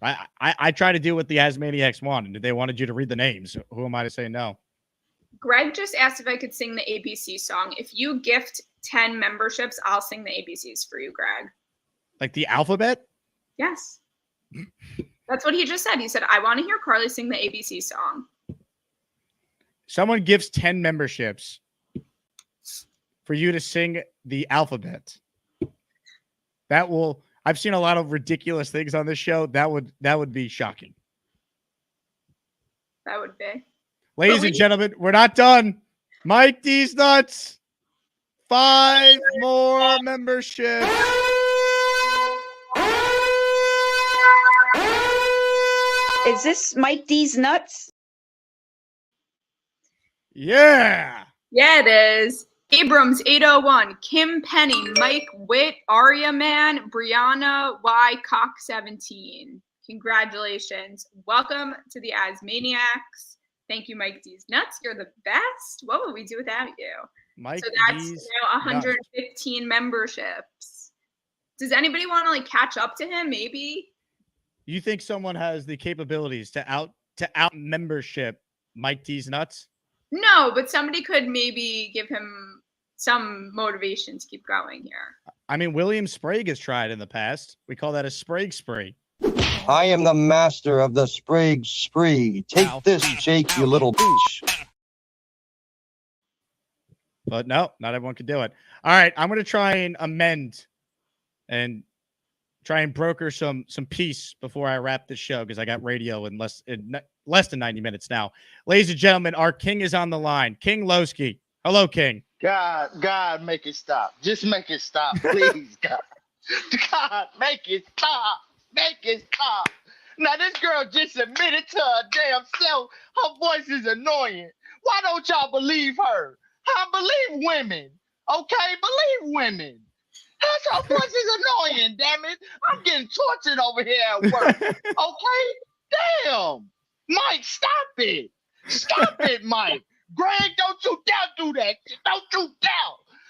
I try to do what the Asmaniacs wanted. If they wanted you to read the names, who am I to say no? Greg just asked if I could sing the ABC song. If you gift 10 memberships, I'll sing the ABCs for you, Greg. Like the alphabet? Yes. That's what he just said. He said, I want to hear Carly sing the ABC song. Someone gives 10 memberships for you to sing the alphabet. I've seen a lot of ridiculous things on this show. That would be shocking. That would be. Ladies and gentlemen, we're not done. Mike D's Nuts. 5 more memberships. Is this Mike D's Nuts? Yeah. Yeah, it is. Abrams 801, Kim Penny, Mike Witt, Arya Man, Brianna Y Cock 17. Congratulations. Welcome to the Asmaniacs. Thank you, Mike D's Nuts. You're the best. What would we do without you? Mike so that's now 115 memberships. Does anybody want to catch up to him? Maybe. You think someone has the capabilities to out membership Mike D's Nuts? No, but somebody could maybe give him some motivation to keep going here. I mean, William Sprague has tried in the past. We call that a Sprague spree. I am the master of the Sprague spree. Take this, Jake, you little bitch. But no, not everyone could do it. All right, I'm going to try and amend and try and broker some peace before I wrap this show because I got radio in less than 90 minutes now. Ladies and gentlemen, our king is on the line. King Lowski. Hello, King. God, make it stop. Just make it stop, please, God. God, make it stop. Make it stop. Now, this girl just admitted to her damn self her voice is annoying. Why don't y'all believe her? Believe women. Okay? Believe women. Her voice is annoying, damn it. I'm getting tortured over here at work. Okay? Damn. Mike, stop it. Stop it, Mike. Greg, don't you dare do that. Don't you dare.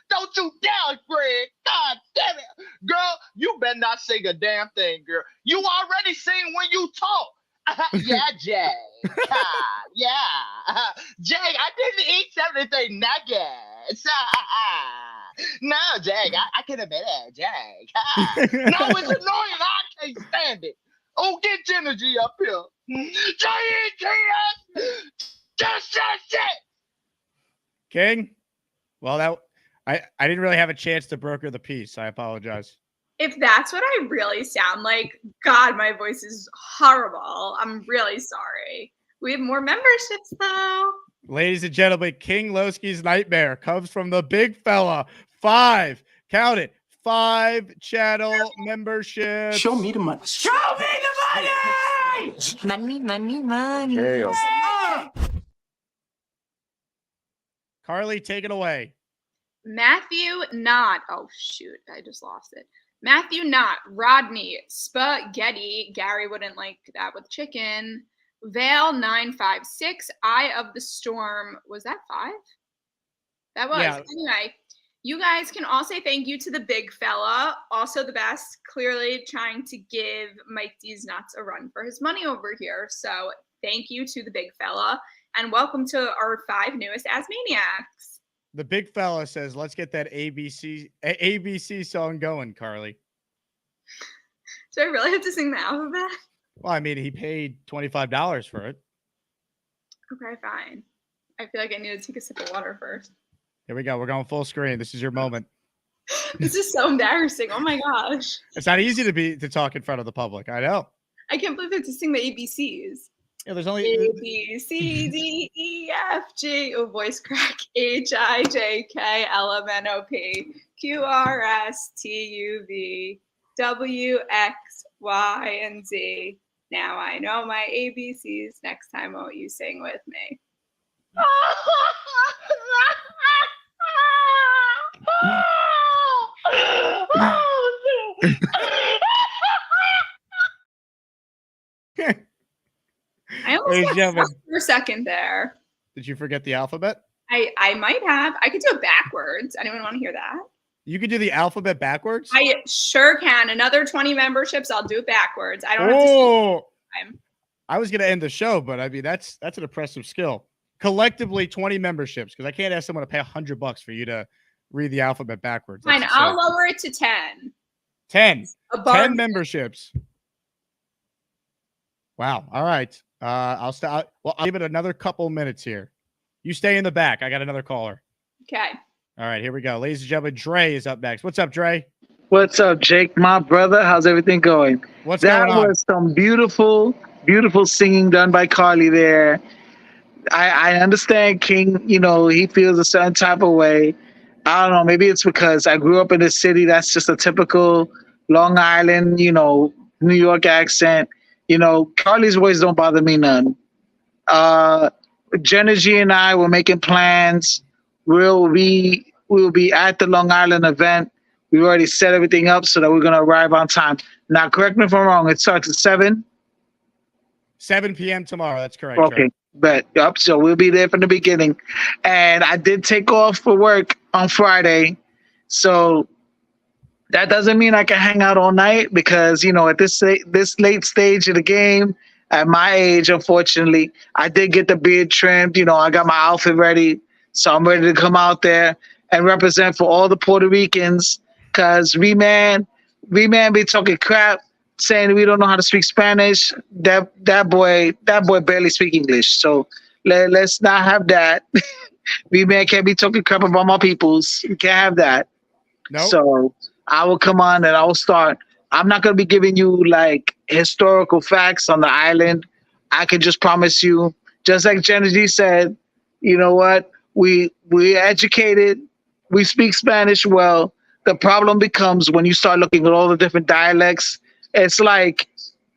Don't you dare, Greg. God damn it. Girl, you better not sing a damn thing, girl. You already sing when you talk. Yeah, Jay. Yeah. Jay, I didn't eat everything nuggets. No, Jake, I can admit it, Jake. No, it's annoying. I can't stand it. Oh, get Energy up here. J-E-T-S! Just shit! King? Well, I didn't really have a chance to broker the peace. I apologize. If that's what I really sound like, God, my voice is horrible. I'm really sorry. We have more memberships, though. Ladies and gentlemen, King Lowski's nightmare comes from the big fella. 5, count it, 5 channel memberships. Show me the money. Show me the money! Money. Carly, take it away. Matthew Knott. Oh, shoot. I just lost it. Matthew Knott. Rodney. Spaghetti. Gary wouldn't like that with chicken. Vale 956. Eye of the Storm. Was that 5? That was. Yeah. Anyway, you guys can all say thank you to the big fella. Also the best. Clearly trying to give Mike D's Nuts a run for his money over here. So thank you to the big fella. And welcome to our 5 newest Asmaniacs. The big fella says, let's get that ABC song going, Carly. Do I really have to sing the alphabet? Well, I mean, he paid $25 for it. Okay, fine. I feel like I need to take a sip of water first. Here we go. We're going full screen. This is your moment. This is so embarrassing. Oh my gosh. It's not easy to talk in front of the public. I know. I can't believe I have to sing the ABCs. Yeah, there's only A, B, C, D, E, F, G. Oh, voice crack. H, I, J, K, L, M, N, O, P, Q, R, S, T, U, V, W, X, Y, and Z. Now I know my ABCs. Next time, won't you sing with me? I almost got stuck for a second there. Did you forget the alphabet? I might have. I could do it backwards. Anyone want to hear that? You could do the alphabet backwards? I sure can. Another 20 memberships. I'll do it backwards. I don't have to see time. I was going to end the show, but I mean, that's an impressive skill. Collectively, 20 memberships, because I can't ask someone to pay $100 for you to read the alphabet backwards. Fine. I'll lower it to 10. 10. A 10 memberships. Wow. All right. I'll stop. Well, I'll give it another couple minutes here. You stay in the back. I got another caller. Okay. All right, here we go. Ladies and gentlemen, Dre is up next. What's up, Dre? What's up, Jake, my brother? How's everything going? What's going on? That was some beautiful, beautiful singing done by Carly there. I understand King, he feels a certain type of way. I don't know. Maybe it's because I grew up in a city that's just a typical Long Island, New York accent. Carly's voice don't bother me none. Jenergy and I were making plans. We'll be at the Long Island event. We've already set everything up so that we're going to arrive on time. Now, correct me if I'm wrong. It starts at 7? 7 p.m. tomorrow. That's correct. Okay. But so we'll be there from the beginning. And I did take off for work on Friday. So that doesn't mean I can hang out all night because, at this late stage of the game, at my age, unfortunately, I did get the beard trimmed. I got my outfit ready. So I'm ready to come out there and represent for all the Puerto Ricans because we man be talking crap, saying we don't know how to speak Spanish. That boy barely speak English. So let's not have that. We man can't be talking crap about my peoples. We can't have that. Nope. So I will come on and I will start. I'm not going to be giving you like historical facts on the island. I can just promise you, just like Genevieve said, you know what? We're educated. We speak Spanish well. The problem becomes when you start looking at all the different dialects. It's like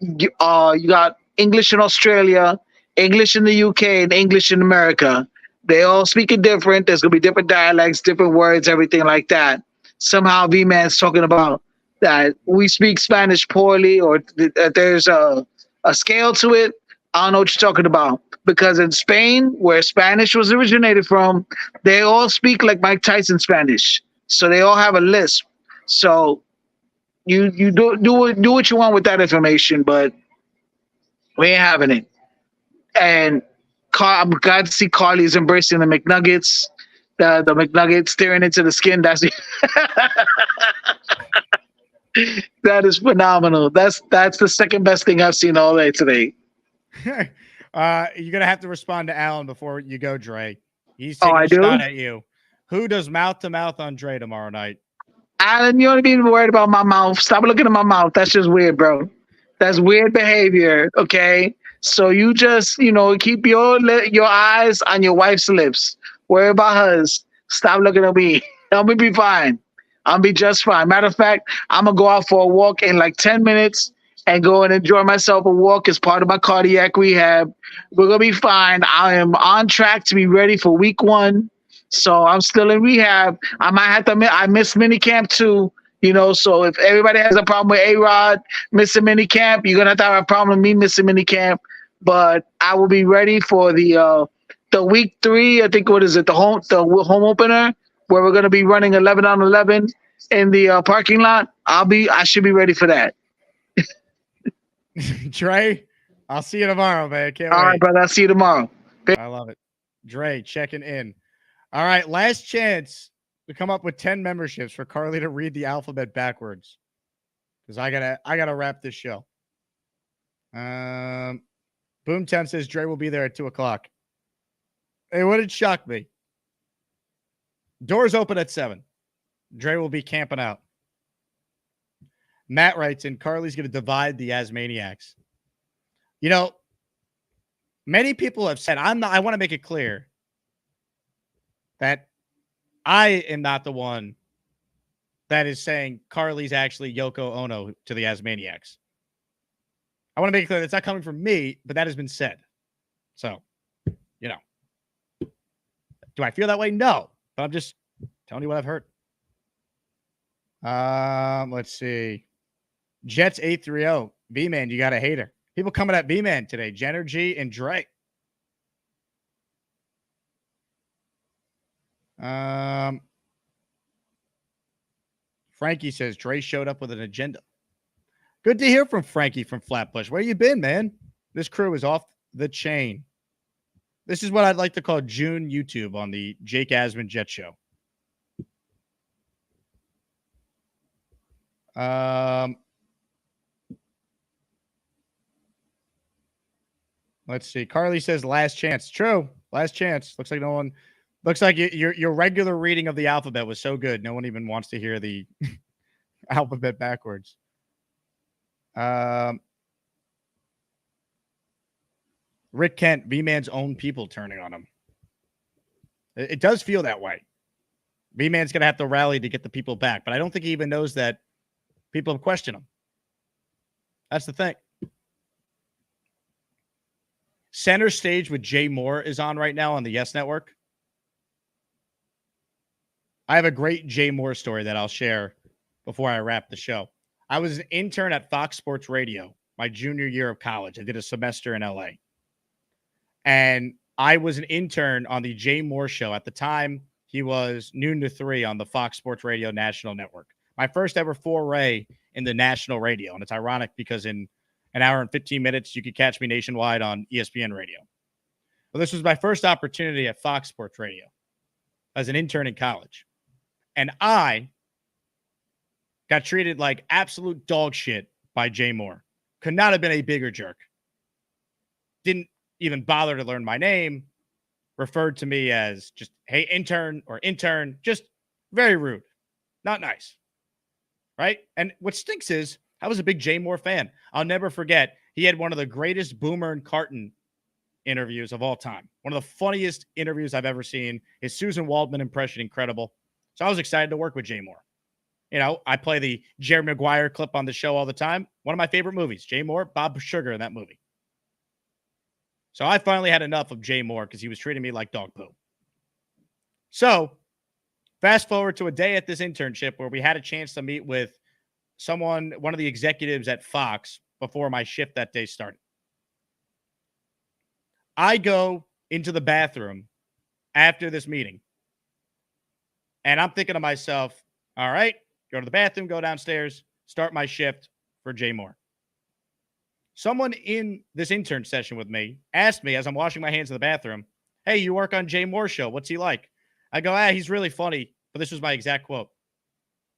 you got English in Australia, English in the UK, and English in America. They all speak it different. There's going to be different dialects, different words, everything like that. Somehow V-Man's talking about that we speak Spanish poorly or that there's a scale to it. I don't know what you're talking about. Because in Spain, where Spanish was originated from, they all speak like Mike Tyson Spanish. So they all have a lisp. So you do what you want with that information, but we ain't having it. And I'm glad to see Carly's embracing the McNuggets. The McNugget staring into the skin. That's that is phenomenal. That's the second best thing I've seen all day today. You're gonna have to respond to Alan before you go, Dre. He's Oh, taking I a do? shot at you. Who does mouth to mouth on Dre tomorrow night? Alan, you don't even worried about my mouth. Stop looking at my mouth. That's just weird, bro. That's weird behavior. Okay, so you just keep your eyes on your wife's lips. Worry about hers. Stop looking at me. I'm gonna be fine. I'll be just fine. Matter of fact, I'm gonna go out for a walk in like 10 minutes and go and enjoy myself a walk as part of my cardiac rehab. We're gonna be fine. I am on track to be ready for week 1. So I'm still in rehab. I might have to I missed mini camp too. So if everybody has a problem with A-Rod missing mini camp, you're gonna have to have a problem with me missing mini camp. But I will be ready for the week 3. I think what is it? The home opener where we're gonna be running 11 on 11 in the parking lot. I should be ready for that. Dre, I'll see you tomorrow, man. Can't wait. All right, brother. I'll see you tomorrow. I love it. Dre checking in. All right, last chance to come up with 10 memberships for Carly to read the alphabet backwards. Because I gotta wrap this show. Boomtown says Dre will be there at 2:00. It wouldn't shock me. Doors open at 7. Dre will be camping out. Matt writes in, Carly's going to divide the Asmaniacs. Many people have said, I want to make it clear that I am not the one that is saying Carly's actually Yoko Ono to the Asmaniacs. I want to make it clear that's not coming from me, but that has been said. So, do I feel that way? No, but I'm just telling you what I've heard. Let's see. Jets 830. B-Man, you got a hater. People coming at B-Man today. Jenner G and Dre. Frankie says Dre showed up with an agenda. Good to hear from Frankie from Flatbush. Where you been, man? This crew is off the chain. This is what I'd like to call June YouTube on the Jake Asman Jet Show. Let's see. Carly says last chance. True. Last chance. Looks like no one. Looks like your regular reading of the alphabet was so good. No one even wants to hear the alphabet backwards. Rick Kent, B-Man's own people turning on him. It does feel that way. B-Man's going to have to rally to get the people back, but I don't think he even knows that people have questioned him. That's the thing. Center Stage with Jay Moore is on right now on the Yes Network. I have a great Jay Moore story that I'll share before I wrap the show. I was an intern at Fox Sports Radio my junior year of college. I did a semester in LA. And I was an intern on the Jay Moore show. At the time, he was noon to 3 on the Fox Sports Radio National Network. My first ever foray in the national radio. And it's ironic because in an hour and 15 minutes, you could catch me nationwide on ESPN radio. Well, this was my first opportunity at Fox Sports Radio as an intern in college. And I got treated like absolute dog shit by Jay Moore. Could not have been a bigger jerk. Didn't even bother to learn my name. Referred to me as just, hey, intern or intern. Just very rude. Not nice. Right? And what stinks is I was a big Jay Moore fan. I'll never forget. He had one of the greatest Boomer and Carton interviews of all time. One of the funniest interviews I've ever seen. His Susan Waldman impression, incredible. So I was excited to work with Jay Moore. I play the Jerry Maguire clip on the show all the time. One of my favorite movies. Jay Moore, Bob Sugar in that movie. So I finally had enough of Jay Moore because he was treating me like dog poo. So fast forward to a day at this internship where we had a chance to meet with one of the executives at Fox before my shift that day started. I go into the bathroom after this meeting. And I'm thinking to myself, all right, go to the bathroom, go downstairs, start my shift for Jay Moore. Someone in this intern session with me asked me as I'm washing my hands in the bathroom, hey, you work on Jay Moore's show. What's he like? I go, he's really funny. But this was my exact quote.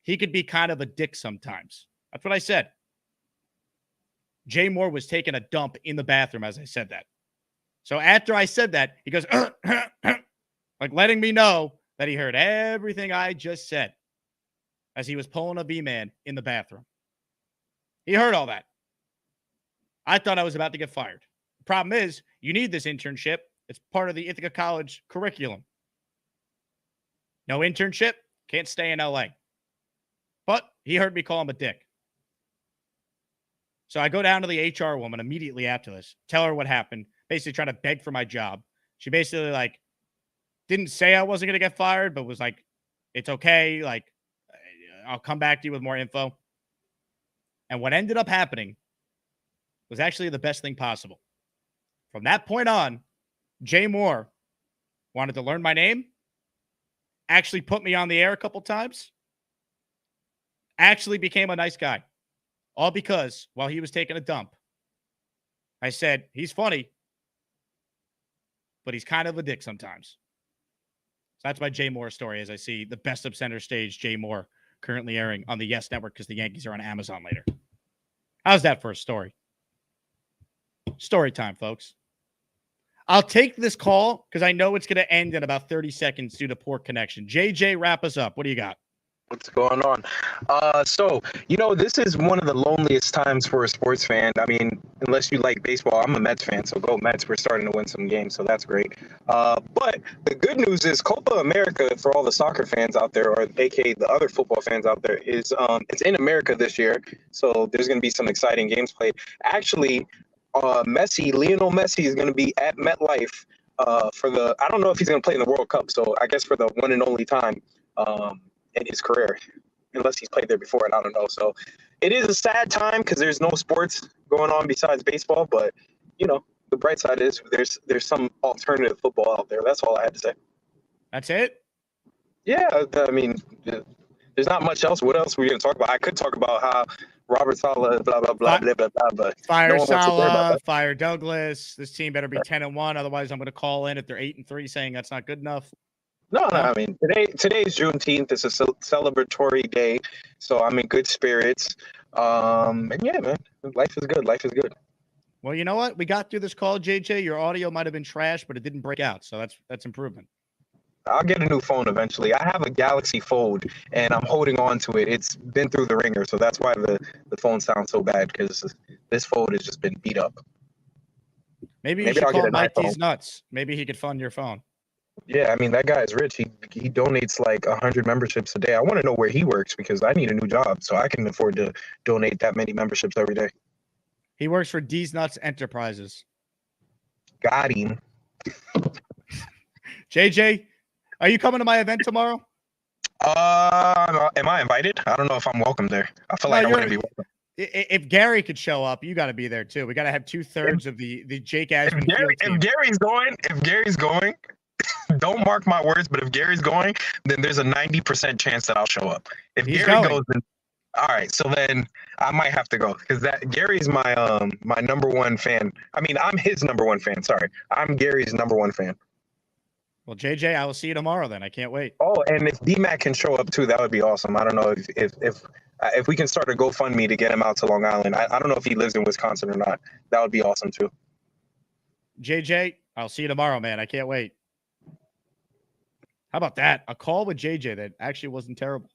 He could be kind of a dick sometimes. That's what I said. Jay Moore was taking a dump in the bathroom as I said that. So after I said that, he goes, like letting me know that he heard everything I just said as he was pulling a V-man in the bathroom. He heard all that. I thought I was about to get fired. The problem is, you need this internship. It's part of the Ithaca College curriculum. No internship, can't stay in LA. But he heard me call him a dick. So I go down to the HR woman immediately after this, tell her what happened, basically trying to beg for my job. She basically like didn't say I wasn't going to get fired, but was like, it's okay. Like, I'll come back to you with more info. And what ended up happening was actually the best thing possible. From that point on, Jay Moore wanted to learn my name, actually put me on the air a couple times, actually became a nice guy. All because while he was taking a dump, I said, he's funny, but he's kind of a dick sometimes. So that's my Jay Moore story as I see the Best of Center Stage Jay Moore currently airing on the Yes Network because the Yankees are on Amazon later. How's that for a story? Story time, folks. I'll take this call because I know it's going to end in about 30 seconds due to poor connection. JJ, wrap us up. What do you got? What's going on? So, this is one of the loneliest times for a sports fan. I mean, unless you like baseball, I'm a Mets fan, so go Mets. We're starting to win some games, so that's great. But the good news is Copa America, for all the soccer fans out there, or aka the other football fans out there, is it's in America this year, so there's going to be some exciting games played. Actually, Lionel Messi is going to be at MetLife for the, I don't know if he's going to play in the World Cup, so I guess for the one and only time in his career, unless he's played there before, and I don't know. So it is a sad time because there's no sports going on besides baseball, but the bright side is there's some alternative football out there. That's all I had to say. That's it? Yeah, I mean, there's not much else. What else are we going to talk about? I could talk about how Robert Saleh, blah, blah, blah, blah, blah, blah, but Fire no one wants to hear about Saleh, that. fire Douglas. This team better be 10-1. Otherwise, I'm going to call in if they're 8-3 saying that's not good enough. No, I mean, today's Juneteenth. It's a celebratory day, so I'm in good spirits. And yeah, man, life is good. Life is good. Well, you know what? We got through this call, JJ. Your audio might have been trash, but it didn't break out, so that's improvement. I'll get a new phone eventually. I have a Galaxy Fold, and I'm holding on to it. It's been through the ringer, so that's why the phone sounds so bad, because this Fold has just been beat up. Maybe you should call Mike D's Nuts. Maybe he could fund your phone. Yeah, I mean, that guy is rich. He donates like 100 memberships a day. I want to know where he works because I need a new job, so I can afford to donate that many memberships every day. He works for D's Nuts Enterprises. Got him. JJ, are you coming to my event tomorrow? Am I invited? I don't know if I'm welcome there. I feel like I wouldn't be welcome. If Gary could show up, you got to be there too. We got to have 2/3 of the Jake Asman field team. If Gary's going, don't mark my words, but if Gary's going, then there's a 90% chance that I'll show up. If Gary goes, then all right. So then I might have to go because Gary's my my number one fan. I mean, I'm his number one fan. Sorry, I'm Gary's number one fan. Well, JJ, I will see you tomorrow. Then I can't wait. Oh, and if D-Mac can show up too, that would be awesome. I don't know if we can start a GoFundMe to get him out to Long Island. I don't know if he lives in Wisconsin or not. That would be awesome too. JJ, I'll see you tomorrow, man. I can't wait. How about that? A call with JJ that actually wasn't terrible.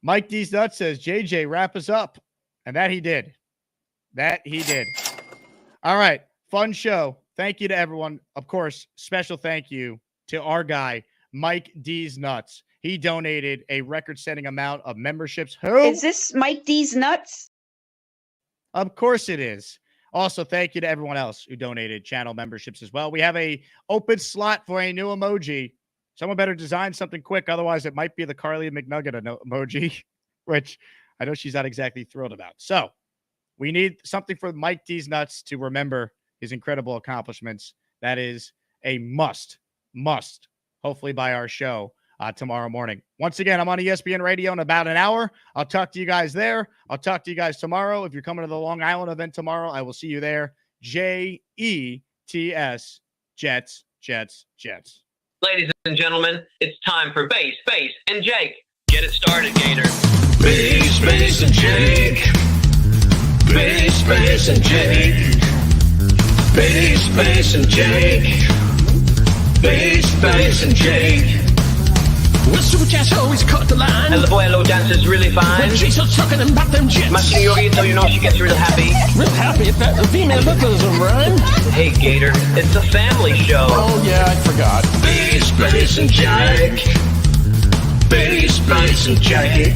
Mike D's Nuts says, JJ, wrap us up. And that he did. All right. Fun show. Thank you to everyone. Of course, special thank you to our guy, Mike D's Nuts. He donated a record-setting amount of memberships. Who? Is this Mike D's Nuts? Of course it is. Also, thank you to everyone else who donated channel memberships as well. We have a open slot for a new emoji. Someone better design something quick. Otherwise, it might be the Carly McNugget emoji, which I know she's not exactly thrilled about. So we need something for Mike D's Nuts to remember his incredible accomplishments. That is a must, hopefully by our show tomorrow morning. Once again, I'm on ESPN Radio in about an hour. I'll talk to you guys there. I'll talk to you guys tomorrow. If you're coming to the Long Island event tomorrow, I will see you there. JETS, Jets. Ladies and gentlemen, it's time for Bass, and Jake. Get it started, Gator. Bass, and Jake. Bass, and Jake. Bass, and Jake. Bass, and Jake. Well, Super Chat's always cut the line. And the Boyello dancer's really fine. When she's talking about them jets. My senorita, you know she gets real happy. Real happy if that female lookers around. Hey, Gator, it's a family show. Oh, yeah, I forgot. Bass, and Jake. Bass, and Jake.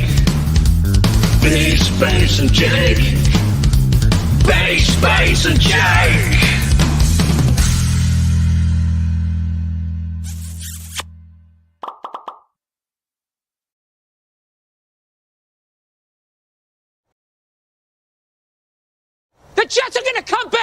Bass, and Jake. Bass, and Jake. The Jets are gonna come back!